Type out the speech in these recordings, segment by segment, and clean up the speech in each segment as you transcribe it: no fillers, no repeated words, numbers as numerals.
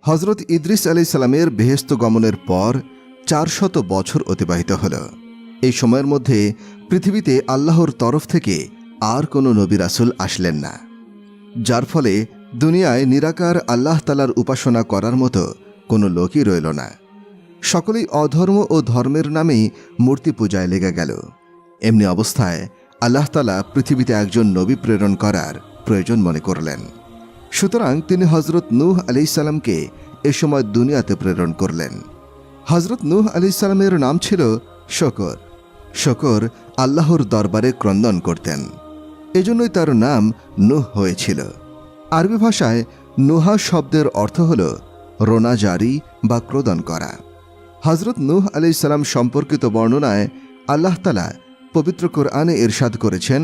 হজরত ইদ্রিস আলাইহিসসালামের বেহেশত গমনের পর 400 বছর অতিবাহিত হল। এই সময়ের মধ্যে পৃথিবীতে আল্লাহর তরফ থেকে আর কোনো নবী রাসূল আসলেন না, যার ফলে দুনিয়ায় নিরাকার আল্লাহ তাআলার উপাসনা করার মতো কোনো লোকই রইল না। সকলেই অধর্ম ও ধর্মের নামেই মূর্তি পূজায় লেগে গেল। এমনি অবস্থায় আল্লাহ তাআলা পৃথিবীতে একজন নবী প্রেরণ করার প্রয়োজন মনে করলেন। সুতরাং তিনি হজরত নূহ আলাইহিসসালামকে এ সময় দুনিয়াতে প্রেরণ করলেন। হজরত নূহ আলাইহিসসালামের নাম ছিল শকর। শকর আল্লাহর দরবারে ক্রন্দন করতেন, এজন্যই তার নাম নূহ হয়েছিল। আরবি ভাষায় নুহা শব্দের অর্থ হল রোনা জারি বা ক্রোদন করা। হজরত নূহ আলাইহিসসালাম সম্পর্কিত বর্ণনায় আল্লাহ তাআলা পবিত্র কোরআনে ইরশাদ করেছেন,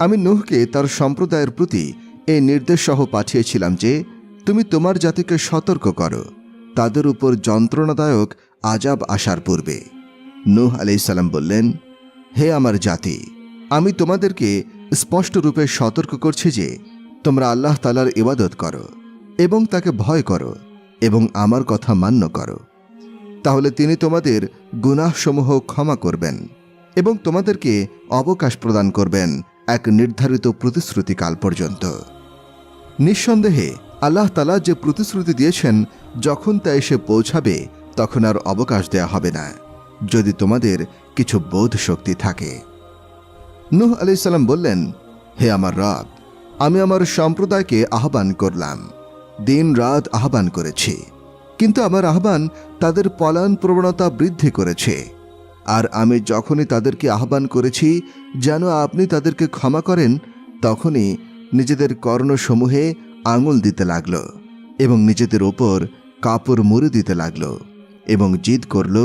আমি নূহকে তার সম্প্রদায়ের প্রতি এই নির্দেশ সহ পাঠিয়েছিলাম যে তুমি তোমার জাতিকে সতর্ক করো তাদের উপর যন্ত্রণাদায়ক আযাব আসার পূর্বে। নূহ আলাইহিসসালাম বললেন, হে আমার জাতি, আমি তোমাদেরকে স্পষ্টরূপে সতর্ক করছি যে তোমরা আল্লাহ তাআলার ইবাদত করো এবং তাকে ভয় করো এবং আমার কথা মান্য করো, তাহলে তিনি তোমাদের গুনাহসমূহ ক্ষমা করবেন এবং তোমাদেরকে অবকাশ প্রদান করবেন এক নির্ধারিত প্রতিশ্রুতিকাল পর্যন্ত। নিঃসন্দেহে আল্লাহ তাআলা যে প্রতিশ্রুতি দিয়েছেন, যখন তা এসে পৌঁছাবে তখন আর অবকাশ দেয়া হবে না, যদি তোমাদের কিছু বোধ শক্তি থাকে। নূহ আলাইহিসসালাম বললেন, হে আমার রব, আমি আমার সম্প্রদায়কে আহ্বান করলাম, দিন রাত আহ্বান করেছি, কিন্তু আমার আহ্বান তাদের পলায়ন প্রবণতা বৃদ্ধি করেছে। আর আমি যখনই তাদেরকে আহ্বান করেছি যেন আপনি তাদেরকে ক্ষমা করেন, তখনই নিজেদের কর্ণসমূহে আঙুল দিতে লাগল এবং নিজেদের ওপর কাপড় মুড়ে দিতে লাগল এবং জিদ করল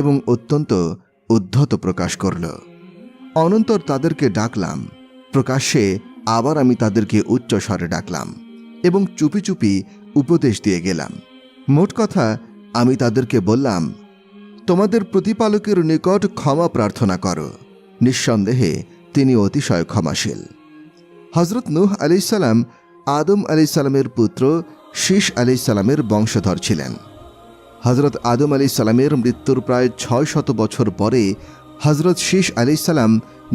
এবং অত্যন্ত উদ্ধত প্রকাশ করল। অনন্তর তাদেরকে ডাকলাম, প্রকাশ্যে আবার আমি তাদেরকে উচ্চ স্বরে ডাকলাম এবং চুপি চুপি উপদেশ দিয়ে গেলাম। মোট কথা, আমি তাদেরকে বললাম, তোমাদের প্রতিপালকের নিকট ক্ষমা প্রার্থনা করো, নিঃসন্দেহে তিনি অতিশয় ক্ষমাশীল। হজরত নূহ আলাইহিসসালাম আদম আলাইহিসসালামের পুত্র শীশ আলাইহিসসালামের বংশধর ছিলেন। হজরত আদম আলাইহিসসালামের মৃত্যুর প্রায় 600 বছর পরে হজরত শীশ আলাইহিসসালাম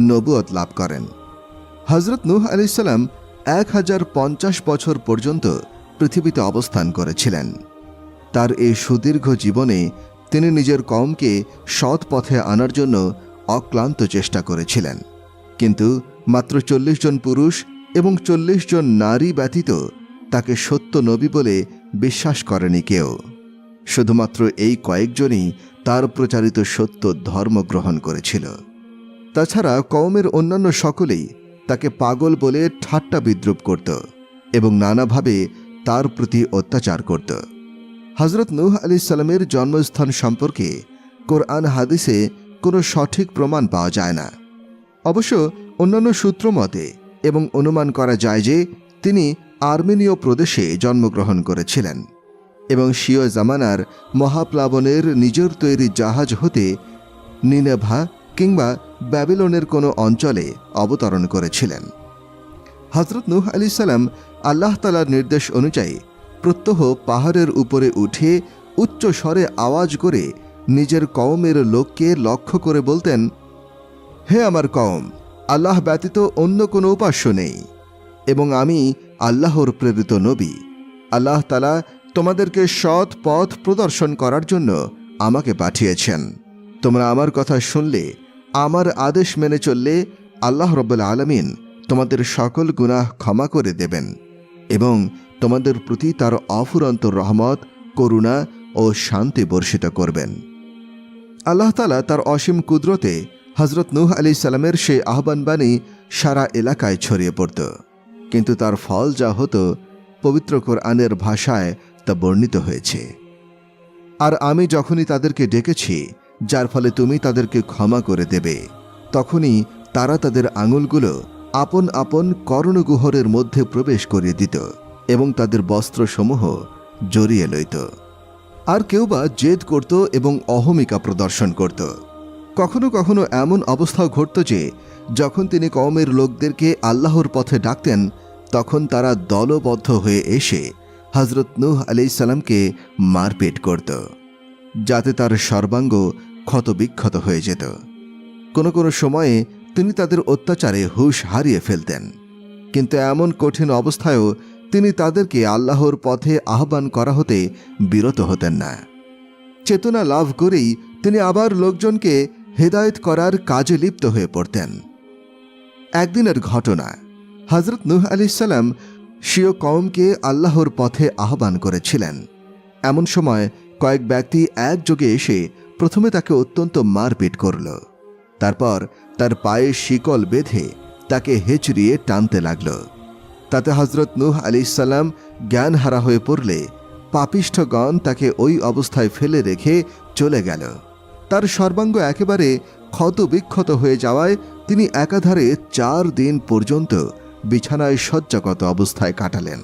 নবুয়ত লাভ করেন। হজরত নূহ আলাইহিসসালাম 1050 বছর পর্যন্ত পৃথিবীতে অবস্থান করেছিলেন। তার এই সুদীর্ঘ জীবনে তিনি নিজের কওমকে সৎ পথে আনার জন্য অক্লান্ত চেষ্টা করেছিলেন, কিন্তু মাত্র 40 জন পুরুষ এবং 40 জন নারী ব্যতীত তাকে সত্য নবী বলে বিশ্বাস করেনি কেউ। শুধুমাত্র এই কয়েকজনই তার প্রচারিত সত্য ধর্ম গ্রহণ করেছিল। তাছাড়া কওমের অন্যান্য সকলেই তাকে পাগল বলে ঠাট্টা বিদ্রূপ করত এবং নানাভাবে তার প্রতি অত্যাচার করত। হজরত নূহ আলাইহিসসালামের জন্মস্থান সম্পর্কে কোরআন হাদিসে কোনো সঠিক প্রমাণ পাওয়া যায় না। অবশ্য অন্যান্য সূত্র মতে এবং অনুমান করা যায় যে তিনি আর্মেনীয় প্রদেশে জন্মগ্রহণ করেছিলেন এবং স্বীয় জামানার মহাপ্লাবনের নিজের তৈরি জাহাজ হতে নিনেভা কিংবা ব্যাবিলনের কোনো অঞ্চলে অবতরণ করেছিলেন। হজরত নূহ আলাইহিসসালাম আল্লাহ তাআলার নির্দেশ অনুযায়ী প্রত্যহ পাহাড়ের উপরে উঠে উচ্চ স্বরে আওয়াজ করে নিজের কওমের লোককে লক্ষ্য করে বলতেন, হে আমার কওম, আল্লাহ ব্যতীত অন্য কোনো উপাস্য নেই এবং আমি আল্লাহর প্রেরিত নবী। আল্লাহ তাআলা তোমাদেরকে সৎ পথ প্রদর্শন করার জন্য আমাকে পাঠিয়েছেন। তোমরা আমার কথা শুনলে, আমার আদেশ মেনে চললে আল্লাহ রাব্বুল আলামিন তোমাদের সকল গুনাহ ক্ষমা করে দেবেন এবং তোমাদের প্রতি তার অফুরন্ত রহমত, করুণা ও শান্তি বর্ষিত করবেন। আল্লাহ তাআলা তার অসীম কুদরতে হজরত নূহ আলাইহিসসালামের সেই আহ্বানবাণী সারা এলাকায় ছড়িয়ে পড়ত, কিন্তু তার ফল যা হতো পবিত্র কোরআনের ভাষায় তা বর্ণিত হয়েছে। আর আমি যখনই তাদেরকে ডেকেছি যার ফলে তুমি তাদেরকে ক্ষমা করে দেবে, তখনই তারা তাদের আঙুলগুলো আপন আপন কর্ণগুহরের মধ্যে প্রবেশ করিয়ে দিত এবং তাদের বস্ত্রসমূহ জড়িয়ে লইত। আর কেউ বা জেদ করত এবং অহমিকা প্রদর্শন করত। কখনো কখনো এমন অবস্থাও ঘটত যে যখন তিনি কওমের লোকদেরকে আল্লাহর পথে ডাকতেন, তখন তারা দলবদ্ধ হয়ে এসে হজরত নূহ আলাইহিসসালামকে মারপিট করত, যাতে তার সর্বাঙ্গ ক্ষতবিক্ষত হয়ে যেত। কোনো কোনো সময়ে তিনি তাদের অত্যাচারে হুঁশ হারিয়ে ফেলতেন, কিন্তু এমন কঠিন অবস্থায়ও তিনি তাদেরকে আল্লাহর পথে আহ্বান করা হতে বিরত হতেন না। চেতনা লাভ করেই তিনি আবার লোকজনকে হেদায়েত করার কাজে লিপ্ত হয়ে পড়তেন। একদিনের ঘটনা, হজরত নূহ আলাইহিসসালাম স্বীয় কওমকে আল্লাহর পথে আহ্বান করেছিলেন। এমন সময় কয়েক ব্যক্তি একযোগে এসে প্রথমে তাকে অত্যন্ত মারপিট করল। তারপর তার পায়ে শিকল বেঁধে তাকে হেঁচড়িয়ে টানতে লাগল। তাতে হজরত নূহ আলাইহিসসালাম জ্ঞান হারা হয়ে পড়লে পাপিষ্ঠগণ তাকে ওই অবস্থায় ফেলে রেখে চলে গেল। তার সর্বাঙ্গ একেবারে ক্ষতবিক্ষত হয়ে যাওয়ায় তিনি একাধারে 4 দিন পর্যন্ত বিছানায় শয্যাগত অবস্থায় কাটালেন।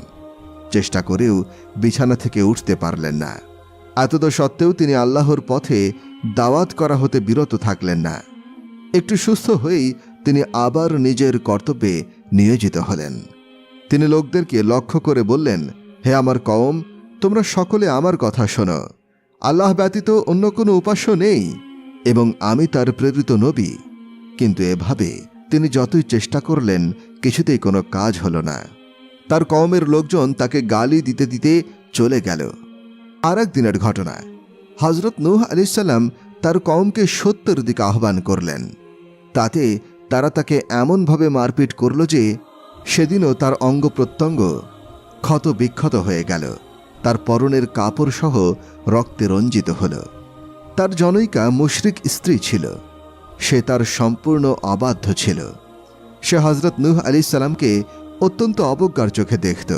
চেষ্টা করেও বিছানা থেকে উঠতে পারলেন না। এতদ সত্ত্বেও তিনি আল্লাহর পথে দাওয়াত করা হতে বিরত থাকলেন না। একটু সুস্থ হয়েই তিনি আবার নিজের কর্তব্যে নিয়োজিত হলেন। তিনি লোকদেরকে লক্ষ্য করে বললেন, হে আমার কওম, তোমরা সকলে আমার কথা শোনো। আল্লাহ ব্যতীত অন্য কোনো উপাস্য নেই এবং আমি তার প্রেরিত নবী। কিন্তু এভাবে তিনি যতই চেষ্টা করলেন কিছুতেই কোনো কাজ হলো না। তার কওমের লোকজন তাকে গালি দিতে দিতে চলে গেল। আর একদিনের ঘটনা, হজরত নূহ আলাইহিসসালাম তার কওমকে সত্যের দিকে আহ্বান করলেন। তাতে তারা তাকে এমনভাবে মারপিট করল যে সেদিনও তার অঙ্গ প্রত্যঙ্গ ক্ষত বিক্ষত হয়ে গেল। তার পরনের কাপড় সহ রক্তে রঞ্জিত হল। তার জনৈকা মুশরিক স্ত্রী ছিল। সে তার সম্পূর্ণ অবাধ্য ছিল। সে হজরত নূহ আলাইহিসসালামকে অত্যন্ত অবজ্ঞার চোখে দেখত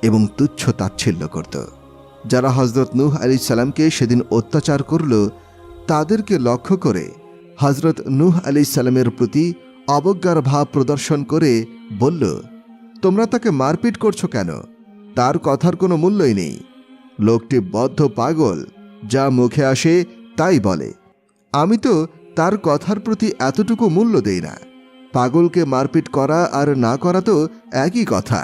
এবং তুচ্ছ তাচ্ছিল্য করত। যারা হজরত নূহ আলাইহিসসালামকে সেদিন অত্যাচার করল, তাদেরকে লক্ষ্য করে হজরত নূহ আলাইহিসসালামের প্রতি অবজ্ঞার ভাব প্রদর্শন করে বলল, তোমরা তাকে মারপিট করছো কেন? তার কথার কোনো মূল্যই নেই। লোকটি বদ্ধ পাগল, যা মুখে আসে তাই বলে। আমি তো তার কথার প্রতি এতটুকু মূল্য দেই না। পাগলকে মারপিট করা আর না করা তো একই কথা।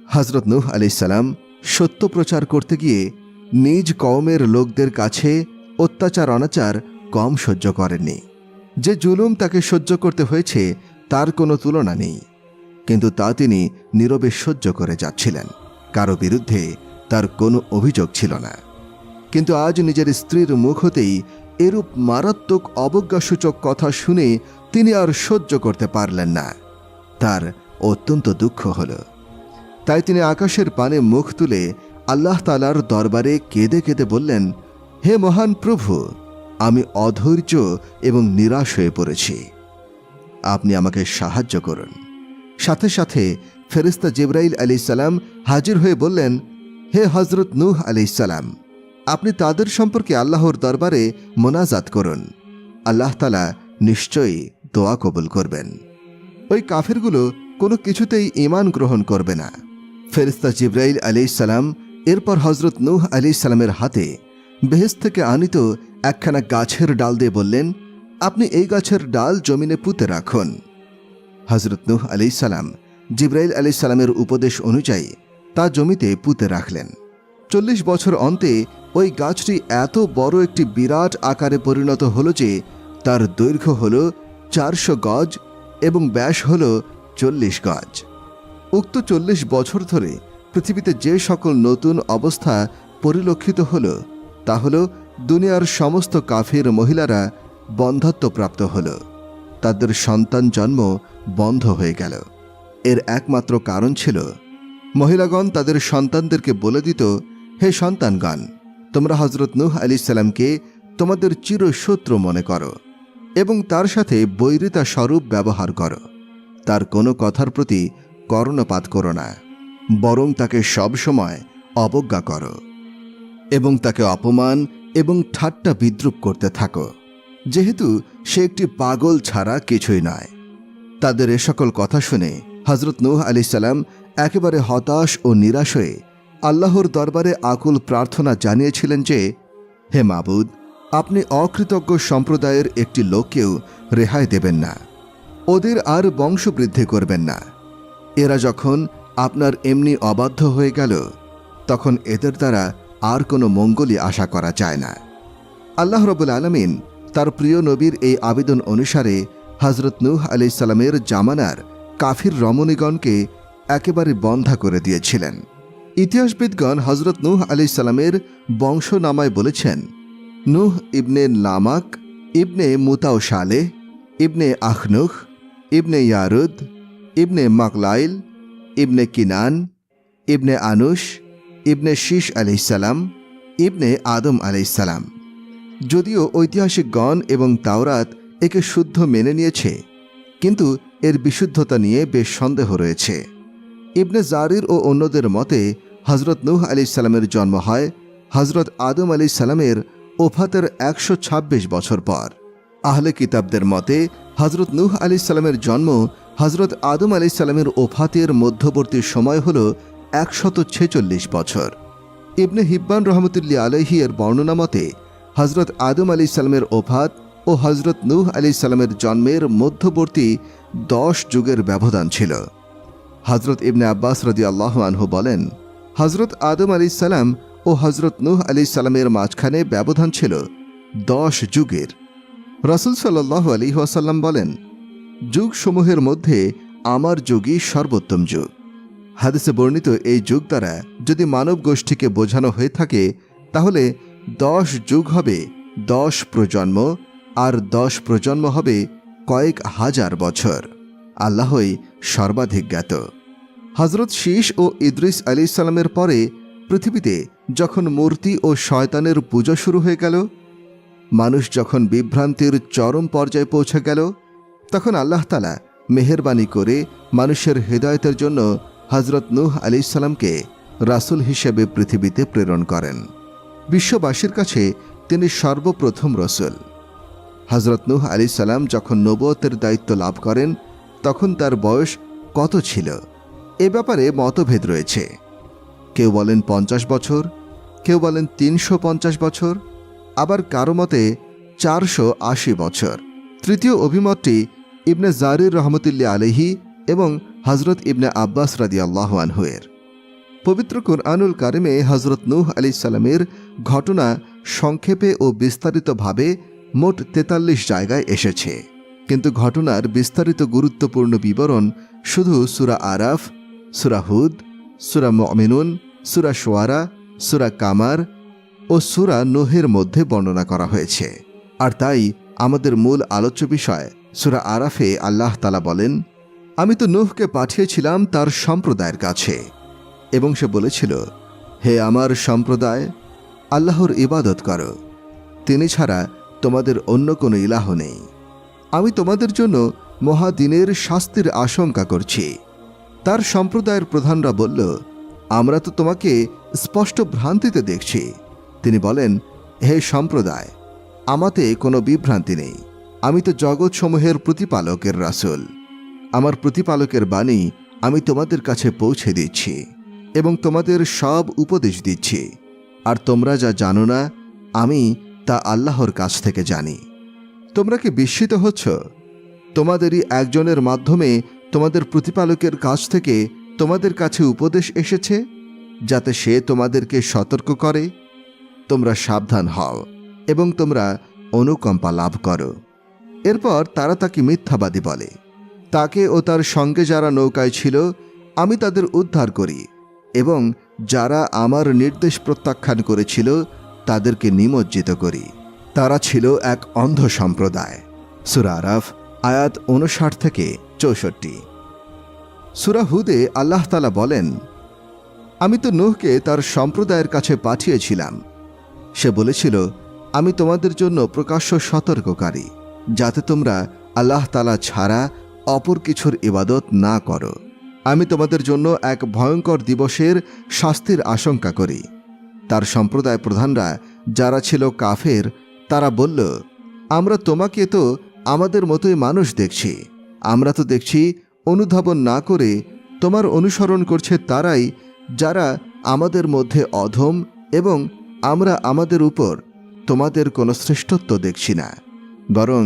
হজরত নূহ আলাইহিসসালাম সত্য প্রচার করতে গিয়ে নিজ কওমের লোকদের কাছে অত্যাচার অনাচার কম সহ্য করেননি। যে জুলুম তাকে সহ্য করতে হয়েছে তার কোনো তুলনা নেই, কিন্তু তা তিনি নীরবে সহ্য করে যাচ্ছিলেন। কারো বিরুদ্ধে তার কোনো অভিযোগ ছিল না। কিন্তু আজ নিজের স্ত্রীর মুখ হতেই এরূপ মারাত্মক অবজ্ঞাসূচক কথা শুনে তিনি আর সহ্য করতে পারলেন না। তার অত্যন্ত দুঃখ হল। তাই তিনি আকাশের পানে মুখ তুলে আল্লাহ তাআলার দরবারে কেঁদে কেঁদে বললেন, হে মহান প্রভু, আমি অধৈর্য এবং নিরাশ হয়ে পড়েছি। আপনি আমাকে সাহায্য করুন। সাথে সাথে ফেরেশতা জিবরাইল আলাইহিসসালাম হাজির হয়ে বললেন, হে হজরত নূহ আলাইহিসসালাম, আপনি তাদের সম্পর্কে আল্লাহর দরবারে মোনাজাত করুন। আল্লাহ তাআলা নিশ্চয়ই দোয়া কবুল করবেন। ওই কাফেরগুলো কোনো কিছুতেই ঈমান গ্রহণ করবে না। ফেরেশতা জিবরাইল আলাইহিসসালাম এরপর হজরত নূহ আলাইহিসসালামের হাতে বেহেশত থেকে আনিত একখানা গাছের ডাল দিয়ে বললেন, আপনি এই গাছের ডাল জমিনে পুঁতে রাখুন। হজরত নূহ আলাইহিসসালাম জিবরাইল আলাইহিসসালামের উপদেশ অনুযায়ী তা জমিতে পুঁতে রাখলেন। 40 বছর অন্তে ওই গাছটি এত বড় একটি বিরাট আকারে পরিণত হল যে তার দৈর্ঘ্য হল 400 গজ এবং ব্যাস হল 40 গজ। উক্ত 40 বছর ধরে পৃথিবীতে যে সকল নতুন অবস্থা পরিলক্ষিত হল তা হল দুনিয়ার সমস্ত কাফির মহিলারা বন্ধ্যত্বপ্রাপ্ত হল। তাদের সন্তান জন্ম বন্ধ হয়ে গেল। এর একমাত্র কারণ ছিল মহিলাগণ তাদের সন্তানদেরকে বলে দিত, হে সন্তানগণ, তোমরা হজরত নূহ আলাইহিসসালামকে তোমাদের চিরশত্রু মনে করো এবং তার সাথে বৈরিতা স্বরূপ ব্যবহার করো। তার কোনো কথার প্রতি কর্ণপাত করো না, বরং তাকে সবসময় অবজ্ঞা করো এবং তাকে অপমান এবং ঠাট্টা বিদ্রূপ করতে থাকো, যেহেতু সে একটি পাগল ছাড়া কিছুই নয়। তাদের এ সকল কথা শুনে হজরত নূহ আলাইহিসসালাম একেবারে হতাশ ও নিরাশ হয়ে আল্লাহর দরবারে আকুল প্রার্থনা জানিয়েছিলেন যে, হে মাবুদ, আপনি অকৃতজ্ঞ সম্প্রদায়ের একটি লোককেও রেহাই দেবেন না, ওদের আর বংশবৃদ্ধি করবেন না। এরা যখন আপনার এমনি অবাধ্য হয়ে গেল, তখন এদের দ্বারা আর কোনো মঙ্গলই আশা করা যায় না। আল্লাহ রাব্বুল আলামিন তার প্রিয় নবীর এই আবেদন অনুসারে হযরত নূহ আলাইহিস সালামের জামানার কাফির রমণীগণকে একেবারে বন্ধা করে দিয়েছিলেন। ইতিহাসবিদগণ হযরত নূহ আলাইহিস সালামের বংশনামায় বলেছেন, নূহ ইবনে লামাক, ইবনে মুতাও শালেহ, ইবনে আখনুখ, ইবনে ইয়ারুদ, ইবনে মাকলাইল, ইবনে কিনান, ইবনে আনুশ, ইবনে শীশ আলাইহিস সালাম, ইবনে আদম আলাইহিস সালাম। যদিও ঐতিহাসিকগণ এবং তাওরাত একে শুদ্ধ মেনে নিয়েছে, কিন্তু এর বিশুদ্ধতা নিয়ে বেশ সন্দেহ রয়েছে। ইবনে জারির ও অন্যদের মতে হযরত নূহ আলাইহিস সালামের জন্ম হয় হযরত আদম আলাইহিস সালামের ওফাতের 126 বছর পর। আহলে কিতাবদের মতে হযরত নূহ আলাইহিস সালামের জন্ম হযরত আদম আলাইহিস সালামের ওফাতের মধ্যবর্তী সময় হল 146 বছর। ইবনে হিব্বান রহমতুল্লাহ আলাইহি এর বর্ণনা মতে হযরত আদম আলাইহিস সালামের ওফাত ও হযরত নূহ আলাইহিস সালামের জন্মের মধ্যবর্তী 10 যুগের ব্যবধান ছিল। হযরত ইবনে আব্বাস রাদিয়াল্লাহু আনহু বলেন, হযরত আদম আলাইহিস সালাম ও হযরত নূহ আলাইহিস সালামের মাঝখানে ব্যবধান ছিল 10 যুগের। রাসূল সাল্লাল্লাহু আলাইহি ওয়াসাল্লাম বলেন, যুগসমূহের মধ্যে আমার যুগই সর্বোত্তম যুগ। হাদিসে বর্ণিত এই যুগ দ্বারা যদি মানব গোষ্ঠীকে বোঝানো হয়ে থাকে, তাহলে 10 যুগ হবে 10 প্রজন্ম, আর 10 প্রজন্ম হবে কয়েক হাজার বছর। আল্লাহই সর্বাধিক জ্ঞাত। হযরত শীশ ও ইদ্রিস আলাইহিস সালামের পরে পৃথিবীতে যখন মূর্তি ও শয়তানের পূজা শুরু হয়ে গেল, মানুষ যখন বিভ্রান্তির চরম পর্যায়ে পৌঁছে গেল, তখন আল্লাহ তাআলা মেহেরবানি করে মানুষের হেদায়েতের জন্য হযরত নূহ আলাইহিস সালামকে রাসূল হিসেবে পৃথিবীতে প্রেরণ করেন। বিশ্ববাসীর কাছে তিনি সর্বপ্রথম রাসূল। হযরত নূহ আলাইহিস সালাম যখন নবুয়তের দায়িত্ব লাভ করেন, তখন তার বয়স কত ছিল এ ব্যাপারে মতভেদ রয়েছে। কেউ বলেন 50 বছর, কেউ বলেন 350 বছর, আবার কারো মতে 480 বছর। তৃতীয় অভিমতটি ইবনে জারির রহমতুল্লাহ আলাইহি এবং হযরত ইবনে আব্বাস রাদিয়াল্লাহু আনহু এর। পবিত্র কুরআনুল কারিমে হযরত নূহ আলাইহিস সালামের ঘটনা সংক্ষেপে ও বিস্তারিতভাবে মোট 43 জায়গায় এসেছে, কিন্তু ঘটনার বিস্তারিত গুরুত্বপূর্ণ বিবরণ শুধু সূরা আরাফ, সূরা হুদ, সূরা মুমিনুন, সূরা শুআরা, সূরা কামার ও সূরা নূহের মধ্যে বর্ণনা করা হয়েছে। আর তাই আমাদের মূল আলোচ্য বিষয় সূরা আরাফে আল্লাহ তাআলা বলেন, আমি তো নূহকে পাঠিয়েছিলাম তার সম্প্রদায়ের কাছে, এবং সে বলেছিল, হে আমার সম্প্রদায়, আল্লাহর ইবাদত করো, তিনি ছাড়া তোমাদের অন্য কোনো ইলাহ নেই। আমি তোমাদের জন্য মহাদিনের শাস্তির আশঙ্কা করছি। তার সম্প্রদায়ের প্রধানরা বলল, আমরা তো তোমাকে স্পষ্ট ভ্রান্তিতে দেখছি। তিনি বলেন, হে সম্প্রদায়, আমাতে কোনো বিভ্রান্তি নেই। আমি তো জগৎসমূহের প্রতিপালকের রাসূল। আমার প্রতিপালকের বাণী আমি তোমাদের কাছে পৌঁছে দিচ্ছি এবং তোমাদের সব উপদেশ দিচ্ছি। আর তোমরা যা জানো না, আমি তা আল্লাহর কাছ থেকে জানি। তোমরা কি বিস্মিত হচ্ছ? তোমাদেরই একজনের মাধ্যমে তোমাদের প্রতিপালকের কাছ থেকে তোমাদের কাছে উপদেশ এসেছে, যাতে সে তোমাদেরকে সতর্ক করে। তোমরা সাবধান হও এবং তোমরা অনুকম্পা লাভ করো। এরপর তারা তাকে মিথ্যাবাদী বলে। তাকে ও তার সঙ্গে যারা নৌকায় ছিল আমি তাদের উদ্ধার করি, এবং যারা আমার নির্দেশ প্রত্যাখ্যান করেছিল তাদেরকে নিমজ্জিত করি। তারা ছিল এক অন্ধ সম্প্রদায়। সূরা আরাফ আয়াত 59 থেকে 64। সূরা হুদে আল্লাহ তাআলা বলেন, আমি তো নূহকে তার সম্প্রদায়ের কাছে পাঠিয়েছিলাম। সে বলেছিল, আমি তোমাদের জন্য প্রকাশ্য সতর্ককারী, যাতে তোমরা আল্লাহ তাআলা ছাড়া অপর কিছুর ইবাদত না করো। আমি তোমাদের জন্য এক ভয়ঙ্কর দিবসের শাস্তির আশঙ্কা করি। তার সম্প্রদায় প্রধানরা যারা ছিল কাফের, তারা বলল, আমরা তোমাকে তো আমাদের মতোই মানুষ দেখছি। আমরা তো দেখছি অনুধাবন না করে তোমার অনুসরণ করছে তারাই যারা আমাদের মধ্যে অধম, এবং আমরা আমাদের উপর তোমাদের কোনো শ্রেষ্ঠত্ব দেখছি না, বরং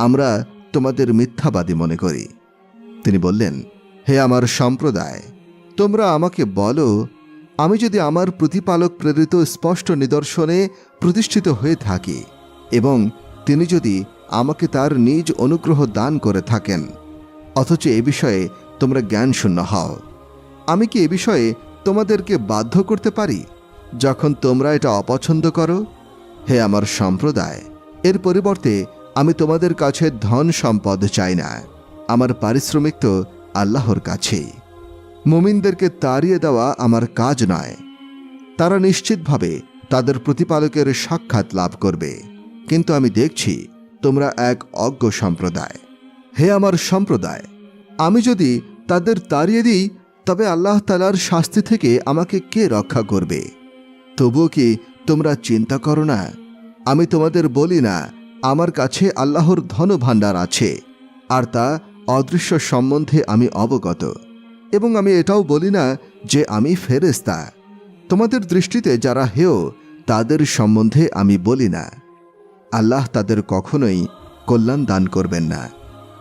আমরা তোমাদের মিথ্যাবাদী মনে করি। তিনি বললেন, হে আমার সম্প্রদায়, তোমরা আমাকে বলো, আমি যদি আমার প্রতিপালক প্রেরিত স্পষ্ট নিদর্শনে প্রতিষ্ঠিত হয়ে থাকি এবং তিনি যদি আমাকে তার নিজ অনুগ্রহ দান করে থাকেন, অথচ এ বিষয়ে তোমরা জ্ঞানশূন্য হও, আমি কি এ বিষয়ে তোমাদেরকে বাধ্য করতে পারি যখন তোমরা এটা অপছন্দ করো? হে আমার সম্প্রদায়, এর পরিবর্তে আমি তোমাদের কাছে ধন সম্পদ চাই না, আমার পারিশ্রমিক তো আল্লাহর কাছেই। মুমিনদেরকে তাড়িয়ে দেওয়া আমার কাজ নয়। তারা নিশ্চিতভাবে তাদের প্রতিপালকের সাক্ষাৎ লাভ করবে, কিন্তু আমি দেখছি তোমরা এক অজ্ঞ সম্প্রদায়। হে আমার সম্প্রদায়, আমি যদি তাদের তাড়িয়ে দিই তবে আল্লাহ তাআলার শাস্তি থেকে আমাকে কে রক্ষা করবে? তবুও কি তোমরা চিন্তা করো না? আমি তোমাদের বলি না আমার কাছে আল্লাহর ধনভাণ্ডার আছে আর তা অদৃশ্য সম্বন্ধে আমি অবগত, এবং আমি এটাও বলি না যে আমি ফেরেশতা। তোমাদের দৃষ্টিতে যারা হেয় তাদের সম্বন্ধে আমি বলি না। আল্লাহ তাদের কখনোই কল্যাণ দান করবেন না।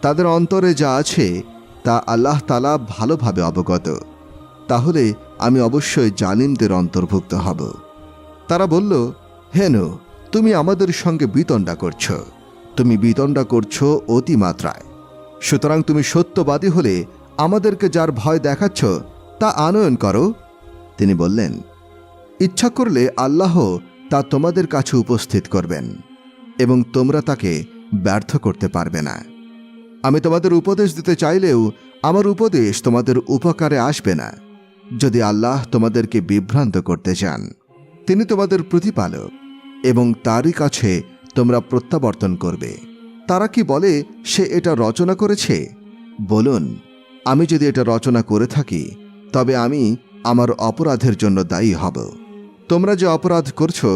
তাদের অন্তরে যা আছে তা আল্লাহ তাআলা ভালোভাবে অবগত। তাহলে আমি অবশ্যই জালিমদের অন্তর্ভুক্ত হব। তারা বলল, হে নূহ, তুমি আমাদের সঙ্গে বিতণ্ডা করছ, তুমি বিতণ্ডা করছ অতিমাত্রায়। সুতরাং তুমি সত্যবাদী হলে আমাদেরকে যার ভয় দেখাচ্ছ তা আনয়ন করো। তিনি বললেন, ইচ্ছা করলে আল্লাহ তা তোমাদের কাছে উপস্থিত করবেন এবং তোমরা তাকে ব্যর্থ করতে পারবে না। আমি তোমাদের উপদেশ দিতে চাইলেও আমার উপদেশ তোমাদের উপকারে আসবে না, যদি আল্লাহ তোমাদেরকে বিভ্রান্ত করতে চান। তিনি তোমাদের প্রতিপালক এবং তারই কাছে তোমরা প্রত্যাবর্তন করবে। তারা কি বলে সে এটা রচনা করেছে? বলুন, আমি যদি এটা রচনা করে থাকি তবে আমি আমার অপরাধের জন্য দায়ী হব। তোমরা যে অপরাধ করছো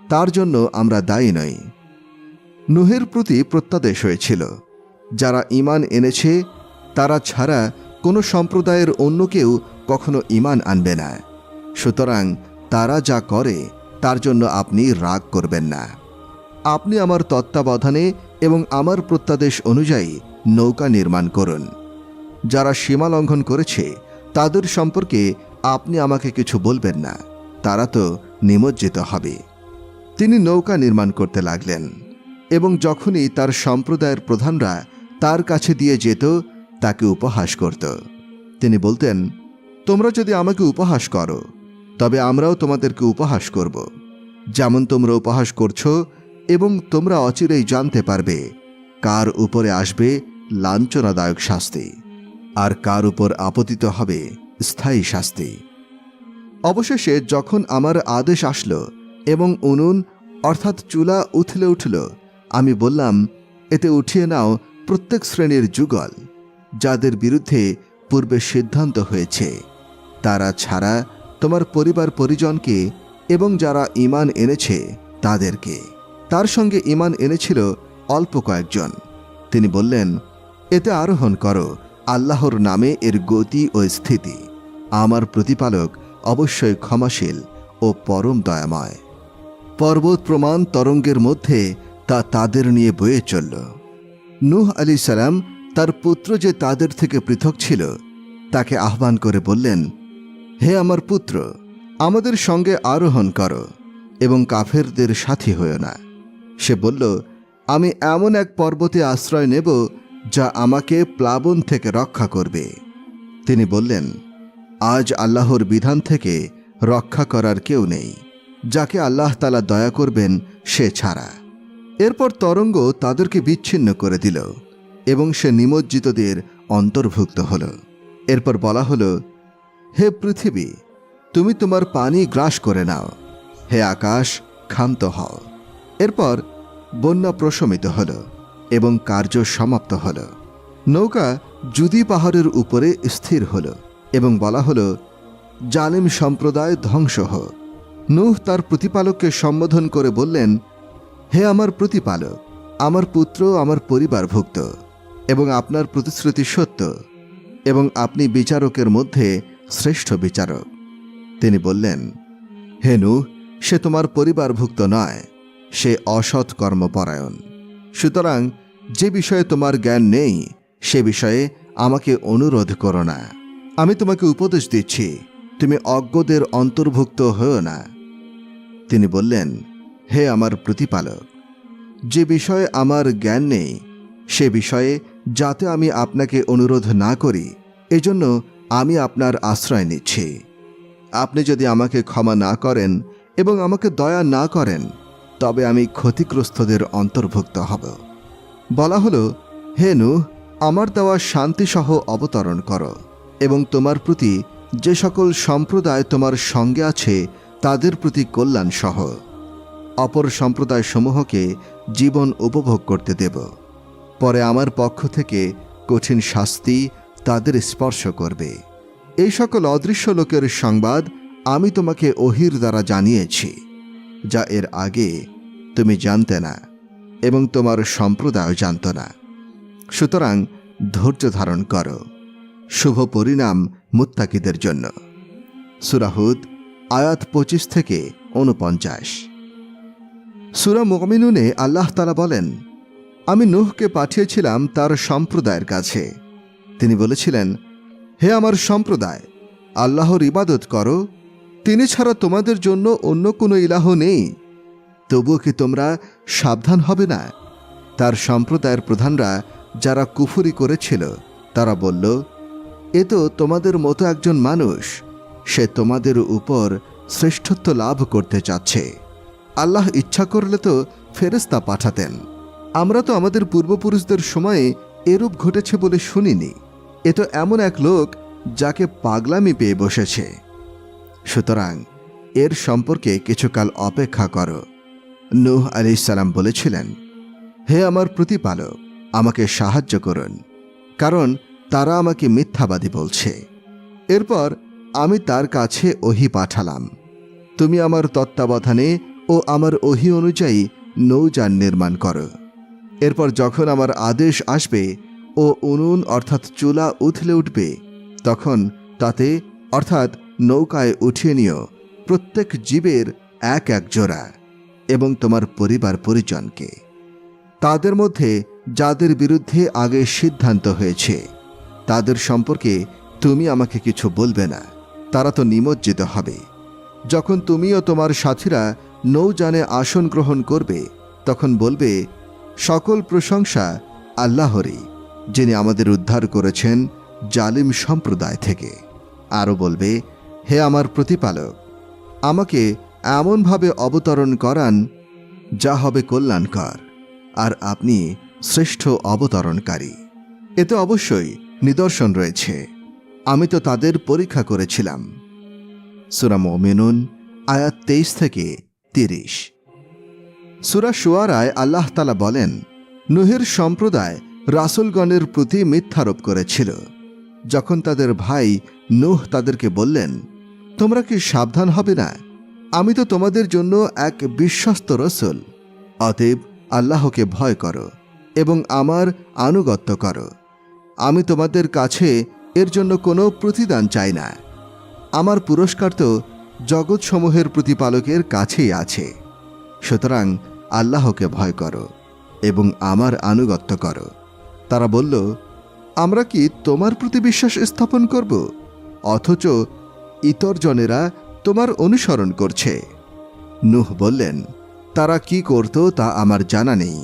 তার জন্য আমরা দায়ী নই। নূহের প্রতি প্রত্যাদেশ হয়েছিল, যারা ঈমান এনেছে তারা ছাড়া কোনো সম্প্রদায়ের অন্য কেউ কখনো ঈমান আনবে না। সুতরাং তারা যা করে তার জন্য আপনি রাগ করবেন না। আপনি আমার তত্ত্বাবধানে এবং আমার প্রত্যাদেশ অনুযায়ী নৌকা নির্মাণ করুন। যারা সীমা লঙ্ঘন করেছে তাদের সম্পর্কে আপনি আমাকে কিছু বলবেন না, তারা তো নিমজ্জিত হবে। তিনি নৌকা নির্মাণ করতে লাগলেন এবং যখনই তার সম্প্রদায়ের প্রধানরা তার কাছে দিয়ে যেত তাকে উপহাস করত। তিনি বলতেন, তোমরা যদি আমাকে উপহাস করো তবে আমরাও তোমাদেরকে উপহাস করব। যেমন তোমরা উপহাস করছো, এবং তোমরা অচিরেই জানতে পারবে কার উপরে আসবে লাঞ্ছনাদায়ক শাস্তি আর কার উপর আপতিত হবে স্থায়ী শাস্তি। অবশেষে যখন আমার আদেশ আসলো এবং উনুন অর্থাৎ চুলা উথলে উঠল, আমি বললাম, এতে উঠিয়ে নাও প্রত্যেক শ্রেণীর যুগল যাদের বিরুদ্ধে পূর্বে সিদ্ধান্ত হয়েছে, তারা ছাড়া তোমার পরিবার পরিজনকে এবং যারা ঈমান এনেছে তাদেরকে। তার সঙ্গে ঈমান এনেছিল অল্প কয়েকজন। তিনি বললেন, এতে আরোহণ করো আল্লাহর নামে এর গতি ও স্থিতি। আমার প্রতিপালক অবশ্যই ক্ষমাশীল ও পরম দয়াময়। পর্বত প্রমাণ তরঙ্গের মধ্যে তা তাদের নিয়ে বয়ে চলল। নূহ আলাইহিস সালাম তার পুত্র যে তাদের থেকে পৃথক ছিল তাকে আহ্বান করে বললেন, হে আমার পুত্র, আমাদের সঙ্গে আরোহণ করো এবং কাফেরদের সাথী হও না। সে বলল, আমি এমন এক পর্বতে আশ্রয় নেব যা আমাকে প্লাবন থেকে রক্ষা করবে। তিনি বললেন, আজ আল্লাহর বিধান থেকে রক্ষা করার কেউ নেই, যাকে আল্লাহ তাআলা দয়া করবেন সে ছাড়া। এরপর তরঙ্গ তাদেরকে বিচ্ছিন্ন করে দিল এবং সে নিমজ্জিতদের অন্তর্ভুক্ত হল। এরপর বলা হলো, হে পৃথিবী, তুমি তোমার পানি গ্রাস করে নাও, হে আকাশ, ক্ষান্ত হও। এরপর বন্যা প্রশমিত হল এবং কার্য সমাপ্ত হল। নৌকা জুদি পাহাড়ের উপরে স্থির হল এবং বলা হলো, জালিম সম্প্রদায় ধ্বংস হোক। নূহ তার প্রতিপালককে সম্বোধন করে বললেন, হে আমার প্রতিপালক, আমার পুত্র আমার পরিবারভুক্ত এবং আপনার প্রতিশ্রুতি সত্য এবং আপনি বিচারকের মধ্যে শ্রেষ্ঠ বিচারক। তিনি বললেন, হে নূহ, সে তোমার পরিবারভুক্ত নয়, সে অসৎ কর্মপরায়ণ। সুতরাং যে বিষয়ে তোমার জ্ঞান নেই সে বিষয়ে আমাকে অনুরোধ করো না। আমি তোমাকে উপদেশ দিচ্ছি, তুমি অজ্ঞদের অন্তর্ভুক্ত হও না। তিনি বললেন, হে আমার প্রতিপালক, যে বিষয়ে আমার জ্ঞান নেই সে বিষয়ে যাতে আমি আপনাকে অনুরোধ না করি, এজন্য আমি আপনার আশ্রয় নিচ্ছি। আপনি যদি আমাকে ক্ষমা না করেন এবং আমাকে দয়া না করেন, তবে আমি ক্ষতিগ্রস্তদের অন্তর্ভুক্ত হব। বলা হলো, হে নূহ, আমার দেওয়া শান্তিসহ অবতরণ করো এবং তোমার প্রতি যে সকল সম্প্রদায় তোমার সঙ্গে আছে তাদের প্রতি কল্যাণ সহ অপর সম্প্রদায়সমূহকে জীবন উপভোগ করতে দেব। পরে আমার পক্ষ থেকে কঠিন শাস্তি তাদের স্পর্শ করবে। এই সকল অদৃশ্য লোকের সংবাদ আমি তোমাকে ওহির দ্বারা জানিয়েছি, যা এর আগে তুমি জানতে না এবং তোমার সম্প্রদায় জানত না। সুতরাং ধৈর্য ধারণ করো। শুভ পরিণাম মুত্তাকিদের জন্য। সূরা হুদ আয়াত 25 থেকে 49। সূরা মুমিনুনে আল্লাহ তাআলা বলেন, আমি নূহকে পাঠিয়েছিলাম তার সম্প্রদায়ের কাছে। তিনি বলেছিলেন, হে আমার সম্প্রদায়, আল্লাহর ইবাদত করো, তিনি ছাড়া তোমাদের জন্য অন্য কোনো ইলাহ নেই। তবুও কি তোমরা সাবধান হবে না? তার সম্প্রদায়ের প্রধানরা যারা কুফরি করেছিল তারা বলল, এ তো তোমাদের মতো একজন মানুষ, সে তোমাদের উপর শ্রেষ্ঠত্ব লাভ করতে চাচ্ছে। আল্লাহ ইচ্ছা করলে তো ফেরেশতা পাঠাতেন। আমরা তো আমাদের পূর্বপুরুষদের সময়ে এরূপ ঘটেছে বলে শুনিনি। এ তো এমন এক লোক যাকে পাগলামি পেয়ে বসেছে। সুতরাং এর সম্পর্কে কিছুকাল অপেক্ষা করো। নূহ আলাইহিস সালাম বলেছিলেন, হে আমার প্রতিপালক, আমাকে সাহায্য করুন, কারণ তারা আমাকে মিথ্যাবাদী বলছে। এরপর আমি তার কাছে ওহী পাঠালাম, তুমি আমার তত্ত্বাবধানে ও আমার ওহী অনুযায়ী নৌযান নির্মাণ করো। এরপর যখন আমার আদেশ আসবে ও উনুন অর্থাৎ চুলা উথলে উঠবে, তখন তাতে অর্থাৎ নৌকায় উঠিয়ে নিও প্রত্যেক জীবের এক এক জোড়া এবং তোমার পরিবার পরিজনকে। তাদের মধ্যে যাদের বিরুদ্ধে আগে সিদ্ধান্ত হয়েছে তাদের সম্পর্কে তুমি আমাকে কিছু বলবে না, তারা তো নিমজ্জিত হবে। যখন তুমি ও তোমার সাথীরা নৌযানে আসন গ্রহণ করবে, তখন বলবে, সকল প্রশংসা আল্লাহরই, যিনি আমাদের উদ্ধার করেছেন জালিম সম্প্রদায় থেকে। আরও বলবে, হে আমার প্রতিপালক, আমাকে এমনভাবে অবতরণ করান যা হবে কল্যাণকর, আর আপনি শ্রেষ্ঠ অবতরণকারী। এতে অবশ্যই নিদর্শন রয়েছে। আমি তো তাদের পরীক্ষা করেছিলাম। সূরা মুমিনুন আয়াত 23 থেকে 30। সূরা শুআরায় আল্লাহ তাআলা বলেন, নূহের সম্প্রদায় রাসূলগণের প্রতি মিথ্যারোপ করেছিল। যখন তাদের ভাই নূহ তাদেরকে বললেন, তোমরা কি সাবধান হবে না? আমি তো তোমাদের জন্য এক বিশ্বস্ত রসূল। অতএব আল্লাহকে ভয় করো এবং আমার আনুগত্য করো। আমি তোমাদের কাছে এর জন্য কোনো প্রতিদান চাই না। আমার পুরস্কার তো জগৎসমূহের প্রতিপালকের কাছেই আছে। সুতরাং আল্লাহকে ভয় করো এবং আমার আনুগত্য করো। তারা বলল, আমরা কি তোমার প্রতি বিশ্বাস স্থাপন করব, অথচ ইতর জনেরা তোমার অনুসরণ করছে? নূহ বললেন, তারা কি করত তা আমার জানা নেই।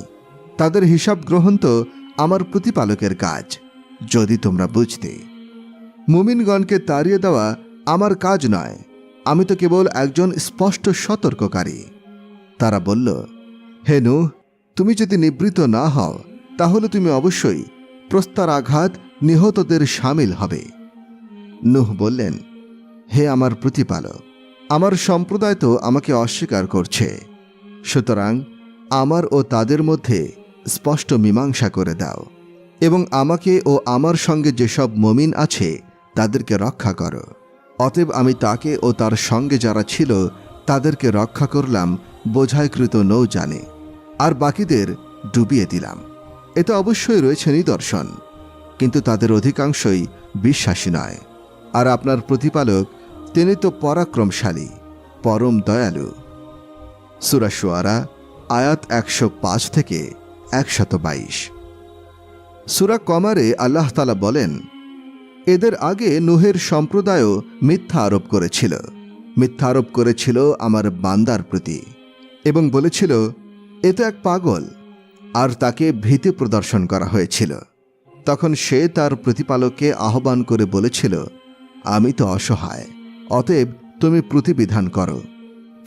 তাদের হিসাব গ্রহণ তো আমার প্রতিপালকের কাজ, যদি তোমরা বুঝতে। মুমিনগণকে তাড়িয়ে দেওয়া আমার কাজ নয়, আমি তো কেবল একজন স্পষ্ট সতর্ককারী। তারা বলল, হে নূহ, তুমি যদি নিবৃত্ত না হও তাহলে তুমি অবশ্যই প্রস্তরাঘাত নিহতদের শামিল হবে। নূহ বললেন, হে আমার প্রতিপালক, আমার সম্প্রদায় তো আমাকে অস্বীকার করছে। সুতরাং আমার ও তাদের মধ্যে স্পষ্ট মীমাংসা করে দাও এবং আমাকে ও আমার সঙ্গে যেসব মুমিন আছে তাদেরকে রক্ষা করো। অতএব আমি তাকে ও তার সঙ্গে যারা ছিল তাদেরকে রক্ষা করলাম বোঝাইকৃত নৌযানে, আর বাকিদের ডুবিয়ে দিলাম। এতে অবশ্যই রয়েছে নিদর্শন, কিন্তু তাদের অধিকাংশই বিশ্বাসী নয়। আর আপনার প্রতিপালক তিনি তো পরাক্রমশালী, পরম দয়ালু। সূরা শুআরা আয়াত 105 থেকে 122। সূরা কমারে আল্লাহ তাআলা বলেন, এদের আগে নূহের সম্প্রদায়ও মিথ্যা আরোপ করেছিল আমার বান্দার প্রতি এবং বলেছিল, এ তো এক পাগল, আর তাকে ভীতি প্রদর্শন করা হয়েছিল। তখন সে তার প্রতিপালককে আহ্বান করে বলেছিল, আমি তো অসহায়, অতএব তুমি প্রতিবিধান করো।